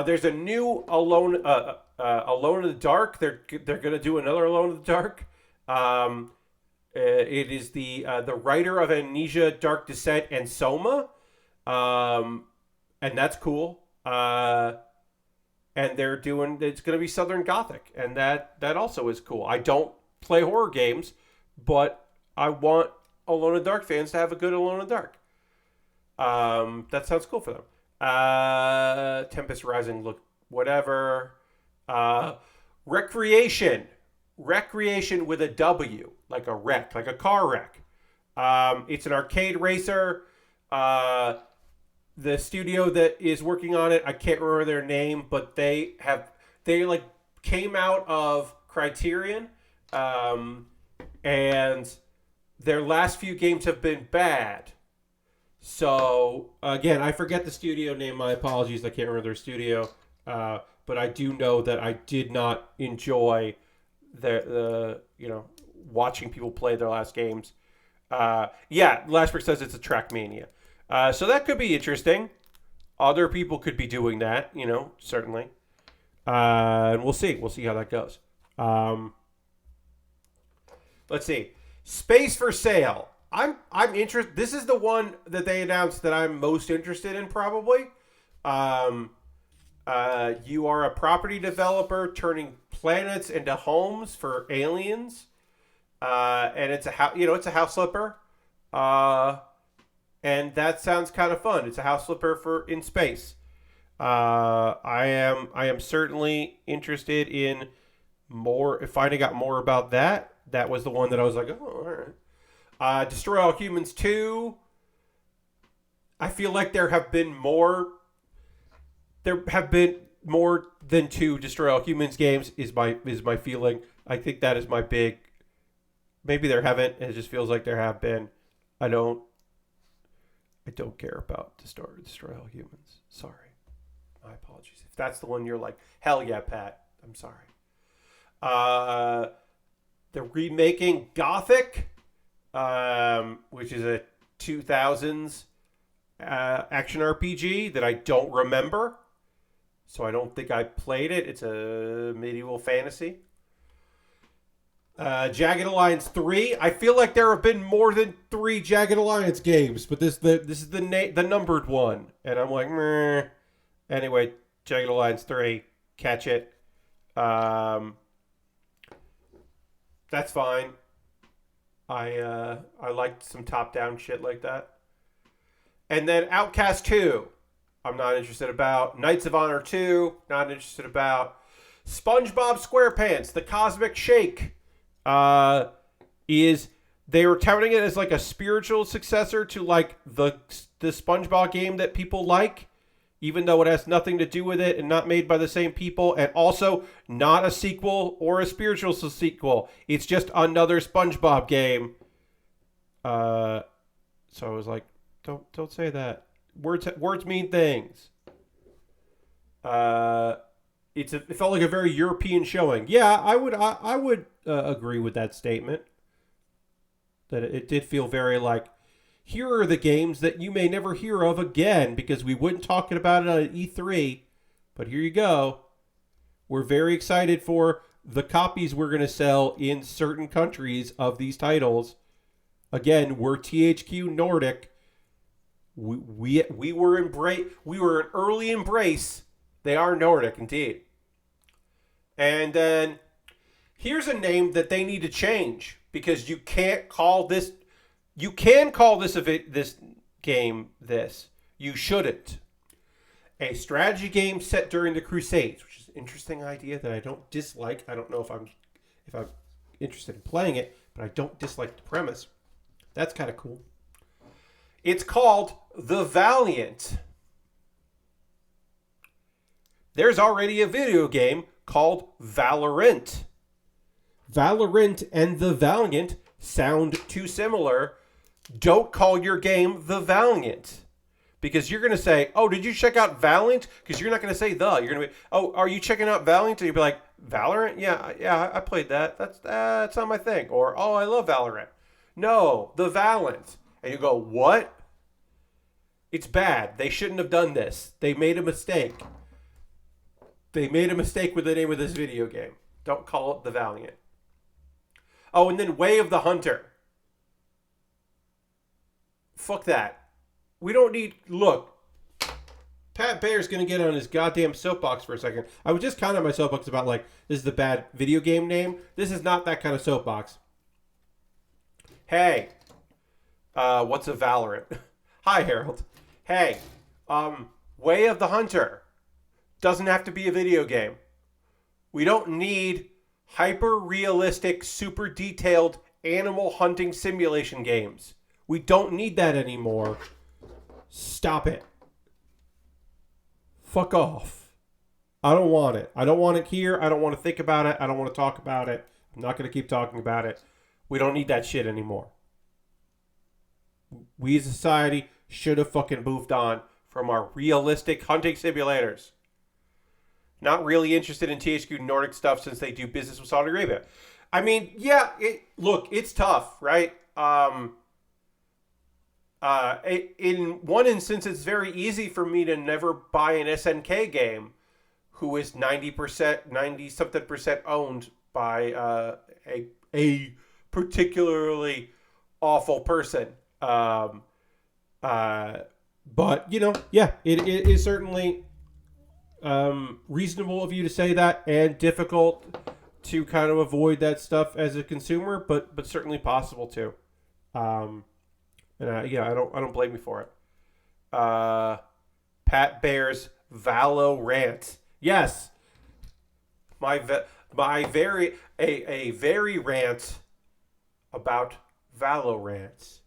There's a new Alone in the Dark. They're going to do another Alone in the Dark. It is the writer of Amnesia, Dark Descent, and Soma, and that's cool. And they're doing, it's going to be Southern Gothic, and that also is cool. I don't play horror games, but I want Alone in the Dark fans to have a good Alone in the Dark. That sounds cool for them. Tempest Rising, look, whatever. Recreation with a W, like a wreck, like a car wreck. It's an arcade racer. The studio that is working on it, I can't remember their name, but they like came out of Criterion, and their last few games have been bad. So again, I forget the studio name. My apologies, I can't remember their studio. But I do know that I did not enjoy the watching people play their last games. Lashbrick says it's a Trackmania. So that could be interesting. Other people could be doing that, certainly. And we'll see. We'll see how that goes. Let's see. Space for Sale. I'm interested. This is the one that they announced that I'm most interested in, probably. You are a property developer turning planets into homes for aliens. And it's a house flipper. And that sounds kind of fun. It's a house flipper in space. I am certainly interested in finding out more about that. That was the one that I was like, oh, all right. Destroy All Humans 2. I feel like there have been more than 2 Destroy All Humans games is my feeling. I think that is my big. Maybe there haven't. It just feels like there have been. I don't care about Destroy All Humans. Sorry. My apologies. If that's the one you're like, hell yeah, Pat. I'm sorry. They're remaking Gothic, which is a 2000s action RPG that I don't remember. So I don't think I played it. It's a medieval fantasy. Jagged Alliance 3. I feel like there have been more than 3 Jagged Alliance games, but this is the numbered one, and I'm like, meh. Anyway, Jagged Alliance 3, catch it. That's fine. I liked some top-down shit like that. And then Outcast 2, I'm not interested about. Knights of Honor 2, not interested about. SpongeBob SquarePants, The Cosmic Shake. They were touting it as like a spiritual successor to like the SpongeBob game that people like, even though it has nothing to do with it and not made by the same people, and also not a sequel or a spiritual sequel. It's just another SpongeBob game. So I was like, don't say that. Words mean things. It felt like a very European showing. Yeah, I would agree with that statement. That it did feel very like, here are the games that you may never hear of again because we wouldn't talk about it at E3. But here you go. We're very excited for the copies we're going to sell in certain countries of these titles. Again, we're THQ Nordic. We were an early embrace. They are Nordic indeed. And then here's a name that they need to change because you can't call this. You can call this this game this. You shouldn't. A strategy game set during the Crusades, which is an interesting idea that I don't dislike. I don't know if I'm interested in playing it, but I don't dislike the premise. That's kind of cool. It's called The Valiant. There's already a video game called Valorant. Valorant and The Valiant sound too similar, Don't call your game The Valiant. Because you're going to say, oh, did you check out Valiant? Because you're not going to say the. You're going to be, oh, are you checking out Valiant? And you'll be like, Valorant? Yeah, I played that. That's not my thing. Or, oh, I love Valorant. No, The Valiant. And you go, what? It's bad. They shouldn't have done this. They made a mistake. They made a mistake with the name of this video game. Don't call it The Valiant. Oh, and then Way of the Hunter. Fuck that. We don't need... Look, Pat Baer's going to get on his goddamn soapbox for a second. I was just kind of on my soapbox about, like, this is the bad video game name. This is not that kind of soapbox. Hey, what's a Valorant? Hi, Harold. Hey, Way of the Hunter doesn't have to be a video game. We don't need hyper-realistic, super detailed animal hunting simulation games. We don't need that anymore. Stop it. Fuck off. I don't want it. I don't want it here. I don't want to think about it. I don't want to talk about it. I'm not going to keep talking about it. We don't need that shit anymore. We as a society should have fucking moved on from our realistic hunting simulators. Not really interested in THQ Nordic stuff since they do business with Saudi Arabia. I mean, yeah, look, it's tough, right? In one instance, it's very easy for me to never buy an SNK game who is 90-something percent owned by a particularly awful person. But, you know, yeah, it is certainly reasonable of you to say that and difficult to kind of avoid that stuff as a consumer, but certainly possible too. And yeah, I don't blame you for it. Pat Baer's Valo rant. Yes, my very rant about Valorant.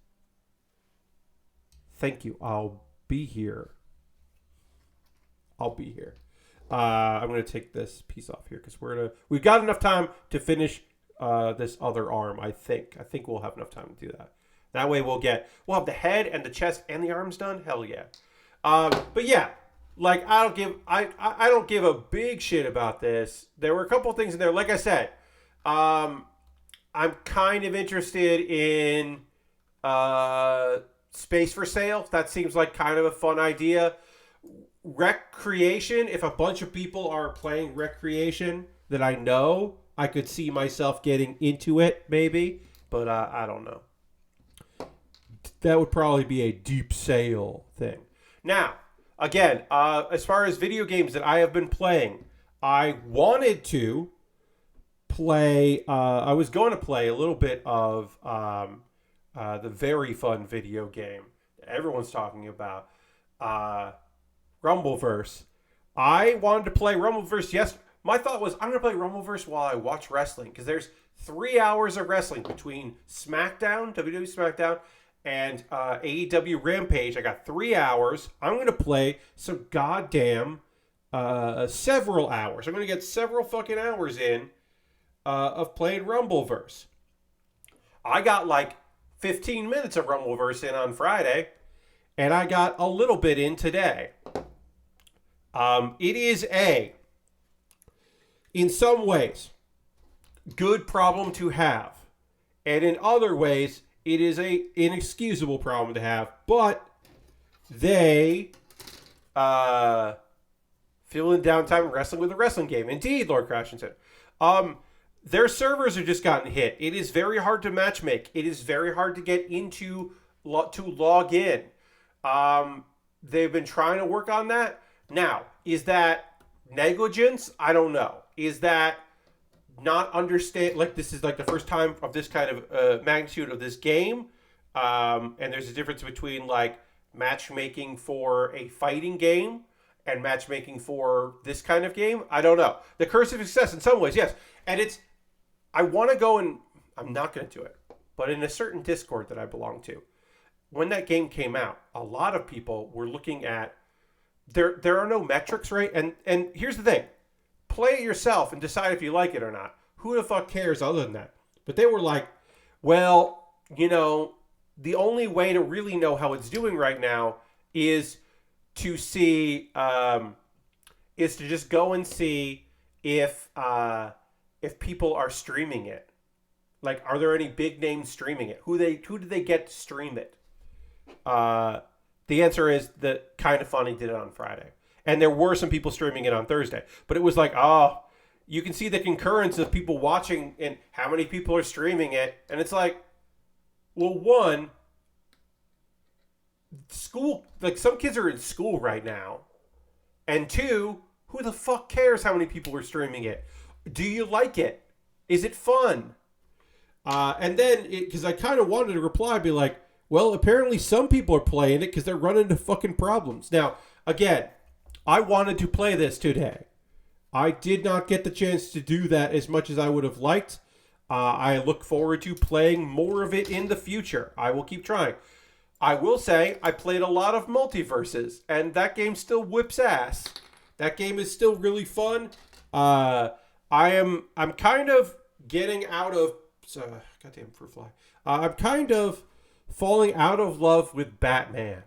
Thank you. I'll be here. I'm gonna take this piece off here because we've got enough time to finish this other arm. I think we'll have enough time to do that. That way we'll have the head and the chest and the arms done. Hell yeah. But yeah, like I don't give a big shit about this. There were a couple things in there. Like I said, I'm kind of interested in space for sale. That seems like kind of a fun idea. Recreation. If a bunch of people are playing Recreation that I know, I could see myself getting into it maybe. But I don't know. That would probably be a deep sale thing. Now, again, as far as video games that I have been playing, I wanted to play, I was going to play a little bit of the very fun video game that everyone's talking about, Rumbleverse. I wanted to play Rumbleverse yesterday. My thought was, I'm going to play Rumbleverse while I watch wrestling, because there's 3 hours of wrestling between SmackDown, WWE SmackDown, and AEW Rampage. I got 3 hours. I'm going to play some goddamn several hours. I'm going to get several fucking hours in of playing Rumbleverse. I got like 15 minutes of Rumbleverse in on Friday, and I got a little bit in today. It is in some ways, good problem to have. And in other ways, it is a inexcusable problem to have, but they feel in downtime wrestling with a wrestling game. Indeed, Lord Crashington. Their servers have just gotten hit. It is very hard to matchmake. It is very hard to get into to log in. They've been trying to work on that. Now, is that negligence? I don't know. Is that not understand, like this is like the first time of this kind of magnitude of this game, and there's a difference between like matchmaking for a fighting game and matchmaking for this kind of game? I don't know. The curse of success in some ways, yes. And I want to go and, I'm not going to do it, but in a certain Discord that I belong to, when that game came out, a lot of people were looking at, there are no metrics, right? And here's the thing. Play it yourself and decide if you like it or not. Who the fuck cares other than that? But they were like, well, you know, the only way to really know how it's doing right now is to see is to just go and see if people are streaming it. Like, are there any big names streaming it? Who did they get to stream it? The answer is that Kind of Funny did it on Friday, and there were some people streaming it on Thursday. But it was like, you can see the concurrence of people watching and how many people are streaming it, and it's like, well, one, school, like some kids are in school right now, and two, who the fuck cares how many people are streaming it? Do you like it? Is it fun? And then, because I kind of wanted to reply, be like, well, apparently some people are playing it because they're running into fucking problems. Now, again, I wanted to play this today. I did not get the chance to do that as much as I would have liked. I look forward to playing more of it in the future. I will keep trying. I will say I played a lot of Multiverses, and that game still whips ass. That game is still really fun. I'm kind of getting out of... goddamn fruit fly. I'm kind of falling out of love with Batman.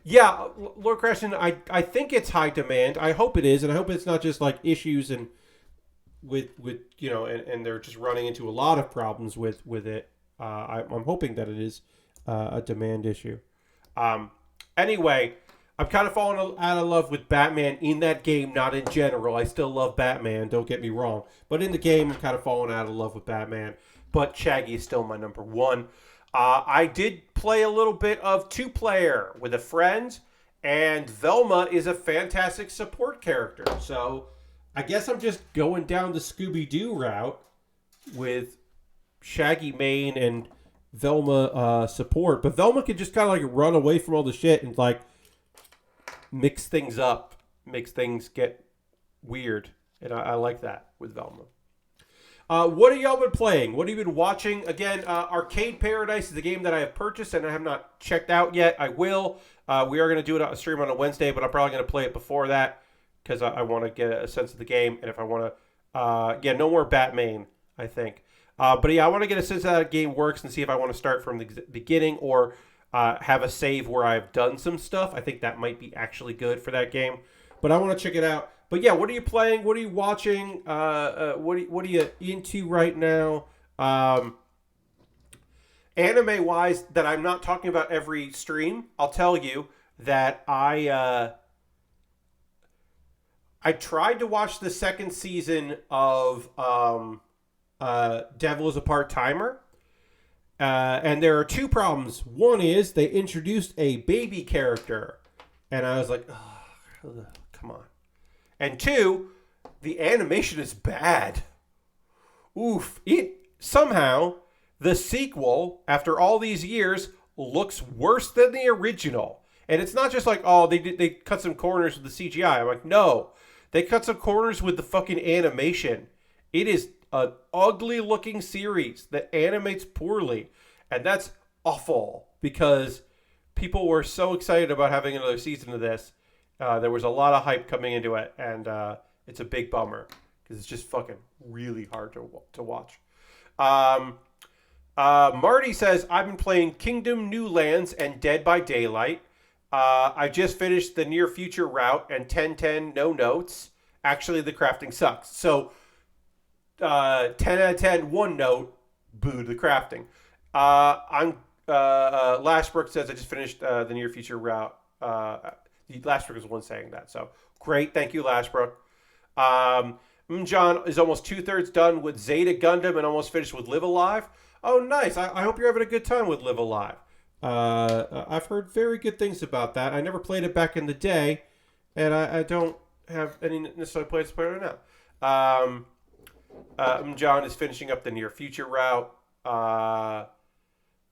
Yeah, Lord Crashton, I think it's high demand. I hope it is, and I hope it's not just like issues and with and they're just running into a lot of problems with it. I'm hoping that it is a demand issue. Anyway, I'm kind of falling out of love with Batman in that game, not in general. I still love Batman, don't get me wrong. But in the game, I'm kind of falling out of love with Batman. But Shaggy is still my number one. I did play a little bit of 2-player with a friend, and Velma is a fantastic support character. So I guess I'm just going down the Scooby-Doo route with Shaggy main and Velma support. But Velma can just kind of like run away from all the shit and like mix things up, makes things get weird. And I like that with Velma. What have y'all been playing? What have you been watching? Again, Arcade Paradise is a game that I have purchased and I have not checked out yet. I will. We are going to do it on a stream on a Wednesday, but I'm probably going to play it before that because I want to get a sense of the game. And if I want to, no more Batman, I think. But yeah, I want to get a sense of how that game works and see if I want to start from the beginning or have a save where I've done some stuff. I think that might be actually good for that game. But I want to check it out. But yeah, what are you playing? What are you watching? What are you into right now? Anime-wise, that I'm not talking about every stream, I'll tell you that I tried to watch the second season of Devil is a Part-Timer. And there are two problems. One is they introduced a baby character. And I was like, oh, come on. And two, the animation is bad. Oof. Somehow, the sequel, after all these years, looks worse than the original. And it's not just like, oh, they cut some corners with the CGI. I'm like, no. They cut some corners with the fucking animation. It is an ugly-looking series that animates poorly. And that's awful because people were so excited about having another season of this. There was a lot of hype coming into it, and it's a big bummer because it's just fucking really hard to watch. Marty says, I've been playing Kingdom New Lands and Dead by Daylight. I just finished the Near Future route and 10-10 no notes. Actually, the crafting sucks. So, 10 out of 10, one note, boo the crafting. Lashbrook says, I just finished the Near Future route. Lashbrook is the one saying that. So, great. Thank you, Lashbrook. John is almost 2/3 done with Zeta Gundam and almost finished with Live Alive. Oh, nice. I hope you're having a good time with Live Alive. I've heard very good things about that. I never played it back in the day, and I don't have any necessarily plans to play it right now. John is finishing up the Near Future route. I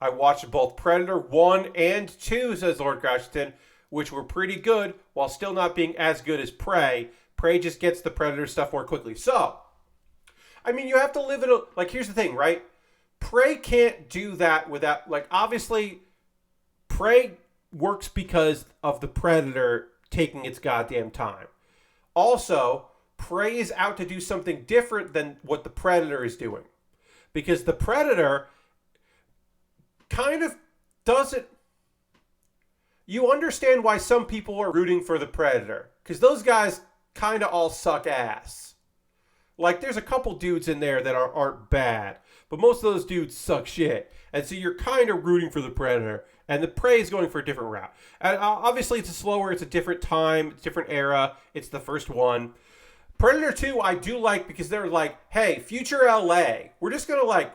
watched both Predator 1 and 2, says Lord Grashton, which were pretty good, while still not being as good as Prey. Prey just gets the Predator stuff more quickly. So, I mean, you have to live in a... Like, here's the thing, right? Prey can't do that without... Like, obviously, Prey works because of the Predator taking its goddamn time. Also, Prey is out to do something different than what the Predator is doing. Because the Predator kind of doesn't... You understand why some people are rooting for the Predator. Because those guys kind of all suck ass. Like, there's a couple dudes in there that aren't bad. But most of those dudes suck shit. And so you're kind of rooting for the Predator. And the Prey is going for a different route. And obviously it's a different time, different era. It's the first one. Predator 2 I do like because they're like, hey, future LA. We're just going to like...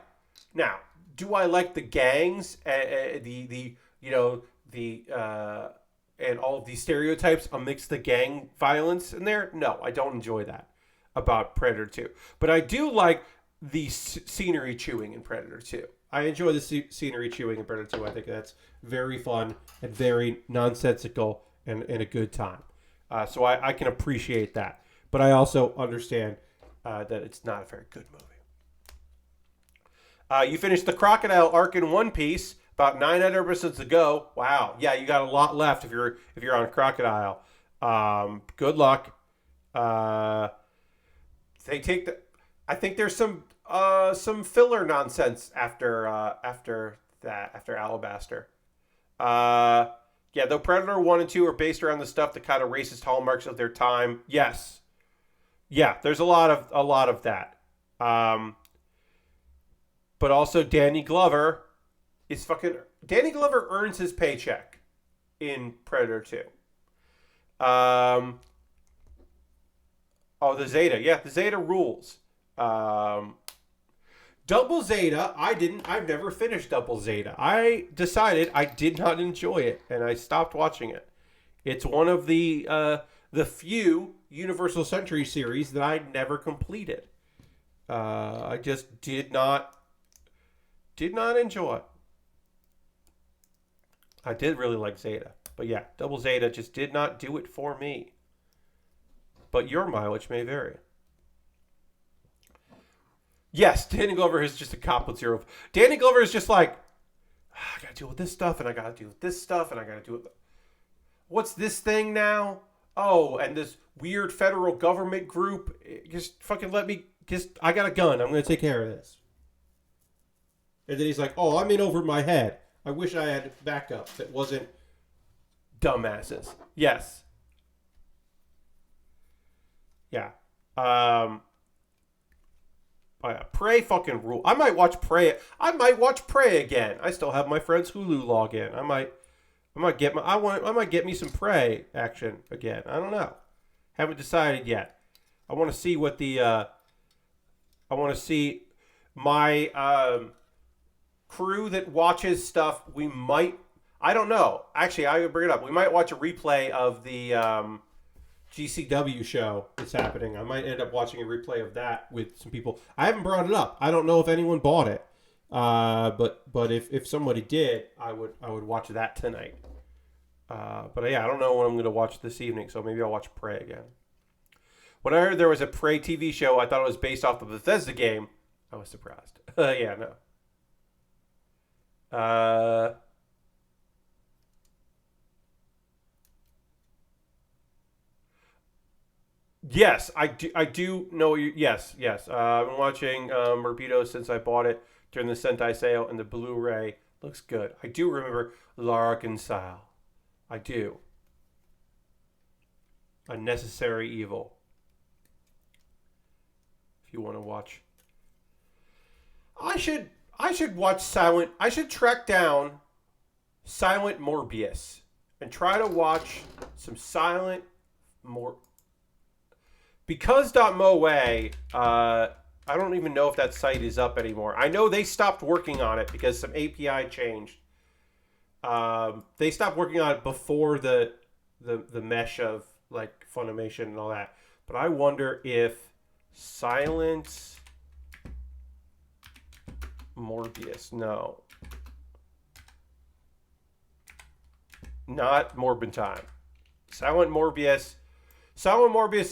Now, do I like the gangs? And all of these stereotypes amidst the gang violence in there? No, I don't enjoy that about Predator 2. But I do like the scenery chewing in Predator 2. I enjoy the scenery chewing in Predator 2. I think that's very fun and very nonsensical and a good time. So I can appreciate that. But I also understand that it's not a very good movie. You finished the Crocodile arc in One Piece. About 900 episodes to go. Wow. Yeah, you got a lot left if you're on Crocodile. Good luck. I think there's some filler nonsense after Alabaster. Though Predator 1 and 2 are based around the stuff that kind of racist hallmarks of their time. Yes. Yeah, there's a lot of that. But also Danny Glover earns his paycheck in Predator 2. The Zeta. Yeah, the Zeta rules. Double Zeta, I've never finished Double Zeta. I decided I did not enjoy it, and I stopped watching it. It's one of the few Universal Century series that I never completed. I just did not enjoy it. I did really like Zeta. But yeah, Double Zeta just did not do it for me. But your mileage may vary. Yes, Danny Glover is just a cop with zero. Danny Glover is just like, I gotta deal with this stuff, and I gotta deal with this stuff, and I gotta do it. What's this thing now? Oh, and this weird federal government group. Just fucking let me, I got a gun. I'm gonna take care of this. And then he's like, oh, I'm in over my head. I wish I had backup that wasn't dumbasses. Yes. Yeah. Prey fucking rule. I might watch Prey again. I still have my friend's Hulu login. I might get me some Prey action again. I don't know. Haven't decided yet. I want to see what my crew that watches stuff. I don't know. Actually, I would bring it up. We might watch a replay of the GCW show that's happening. I might end up watching a replay of that with some people. I haven't brought it up. I don't know if anyone bought it. But if somebody did, I would watch that tonight. But yeah, I don't know what I'm going to watch this evening, so maybe I'll watch Prey again. When I heard there was a Prey TV show, I thought it was based off the Bethesda game. I was surprised. Yeah, no. Yes, I do know you. Yes. I've been watching Morbido since I bought it during the Sentai sale, and the Blu-ray looks good. I do remember L'Arc-en-Ciel. I do. A Necessary Evil. If you want to watch. I should watch Silent. I should track down Silent Morbius and try to watch some Silent Because .moe, I don't even know if that site is up anymore. I know they stopped working on it because some API changed. They stopped working on it before the mesh of like Funimation and all that. But I wonder if Silent Morbius, no. Not Morbin Time. Silent Morbius,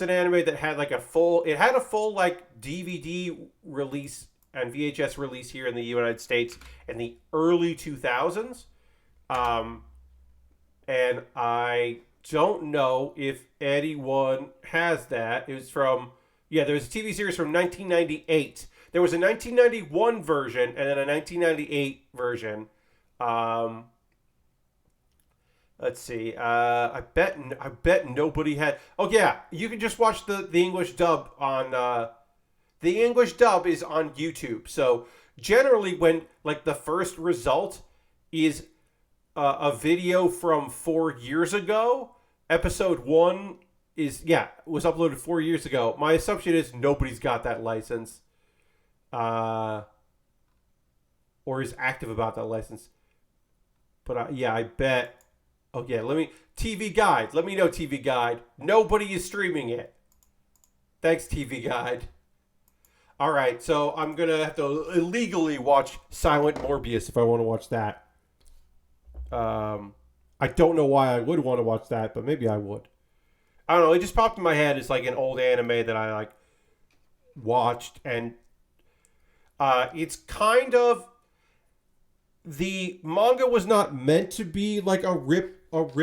an anime that had like a full like DVD release and VHS release here in the United States in the early 2000s. And I don't know if anyone has that. It was from, there was a TV series from 1998. There was a 1991 version and then a 1998 version. Let's see. I bet nobody had. Oh yeah, you can just watch the English dub on. The English dub is on YouTube. So generally, when like the first result is a video from 4 years ago, episode one was uploaded 4 years ago. My assumption is nobody's got that license, or is active about that license. But yeah, I bet. Oh yeah, TV Guide. Let me know, TV Guide. Nobody is streaming it. Thanks, TV Guide. All right, so I'm gonna have to illegally watch Silent Morbius if I want to watch that. I don't know why I would want to watch that, but maybe I would. I don't know. It just popped in my head. It's like an old anime that I like watched, and it's kind of the manga was not meant to be like a rip off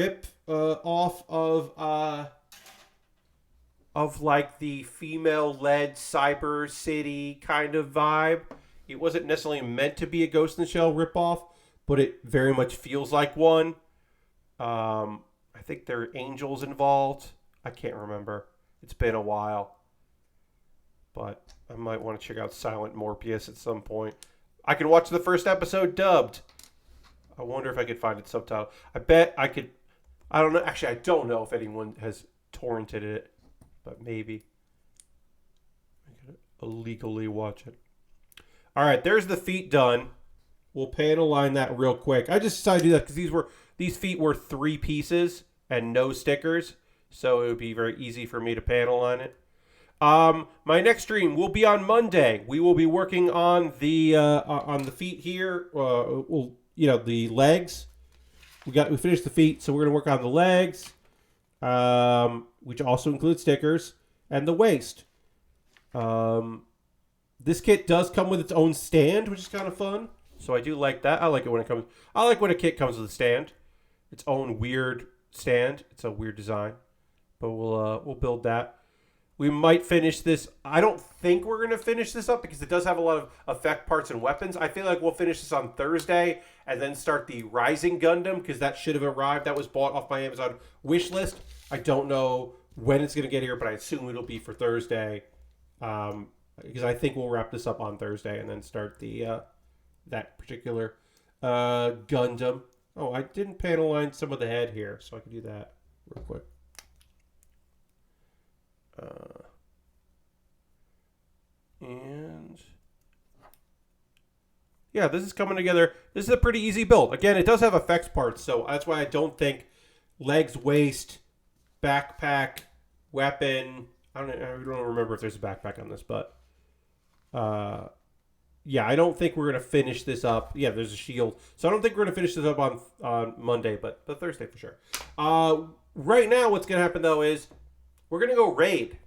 of like the female-led cyber city kind of vibe. It wasn't necessarily meant to be a Ghost in the Shell ripoff, but it very much feels like one. I think there are angels involved. I can't remember. It's been a while. But I might want to check out Silent Morbius at some point. I could watch the first episode dubbed. I wonder if I could find it subtitled. I bet I could. I don't know. Actually, I don't know if anyone has torrented it. But maybe. I could illegally watch it. All right, there's the feet done. We'll panel line that real quick. I just decided to do that because these feet were 3 pieces and no stickers. So it would be very easy for me to panel line it. My next stream will be on Monday. We will be working on the feet here. The legs. We finished the feet, so we're gonna work on the legs, which also includes stickers, and the waist. This kit does come with its own stand, which is kind of fun. So I do like that. I like it when it comes. I like when a kit comes with a stand, its own weird stand. It's a weird design, but we'll build that. We might finish this. I don't think we're going to finish this up because it does have a lot of effect parts and weapons. I feel like we'll finish this on Thursday and then start the Rising Gundam because that should have arrived. That was bought off my Amazon wish list. I don't know when it's going to get here, but I assume it'll be for Thursday because I think we'll wrap this up on Thursday and then start the that particular Gundam. Oh, I didn't panel line some of the head here, so I can do that real quick. And yeah, this is coming together. This is a pretty easy build. Again, it does have effects parts, so that's why I don't think legs, waist, backpack, weapon. I don't remember if there's a backpack on this, but yeah, I don't think we're gonna finish this up. Yeah, there's a shield, so I don't think we're gonna finish this up on Monday, but Thursday for sure. Right now, what's gonna happen though is we're gonna go raid.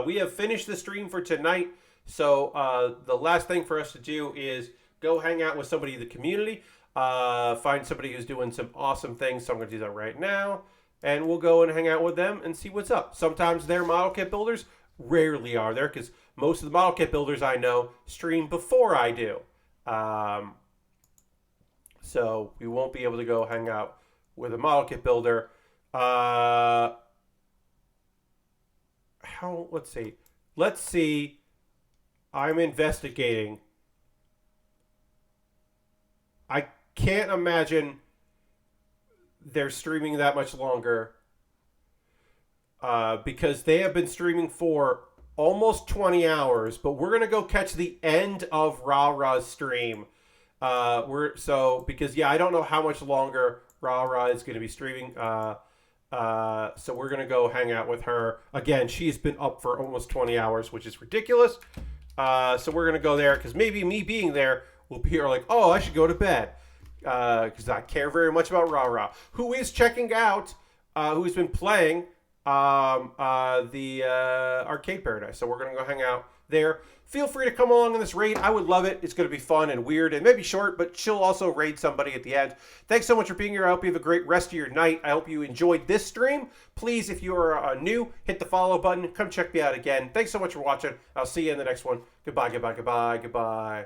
We have finished the stream for tonight, so the last thing for us to do is go hang out with somebody in the community, find somebody who's doing some awesome things. So I'm going to do that right now, and we'll go and hang out with them and see what's up. Sometimes they're model kit builders, rarely are there, because most of the model kit builders I know stream before I do. So we won't be able to go hang out with a model kit builder. Let's see. I'm investigating. I can't imagine they're streaming that much longer because they have been streaming for almost 20 hours, but we're going to go catch the end of Ra-Ra's stream. Because I don't know how much longer Ra-Ra is going to be streaming. So we're going to go hang out with her. Again, she's been up for almost 20 hours, which is ridiculous. So we're going to go there because maybe me being there will be here like, oh, I should go to bed. Because I care very much about Ra-Ra, who is checking out, who's been playing the Arcade Paradise. So we're going to go hang out there. Feel free to come along in this raid. I would love it. It's going to be fun and weird and maybe short, but she'll also raid somebody at the end. Thanks so much for being here. I hope you have a great rest of your night. I hope you enjoyed this stream. Please, if you are new, hit the follow button. Come check me out again. Thanks so much for watching. I'll see you in the next one. Goodbye, goodbye, goodbye, goodbye.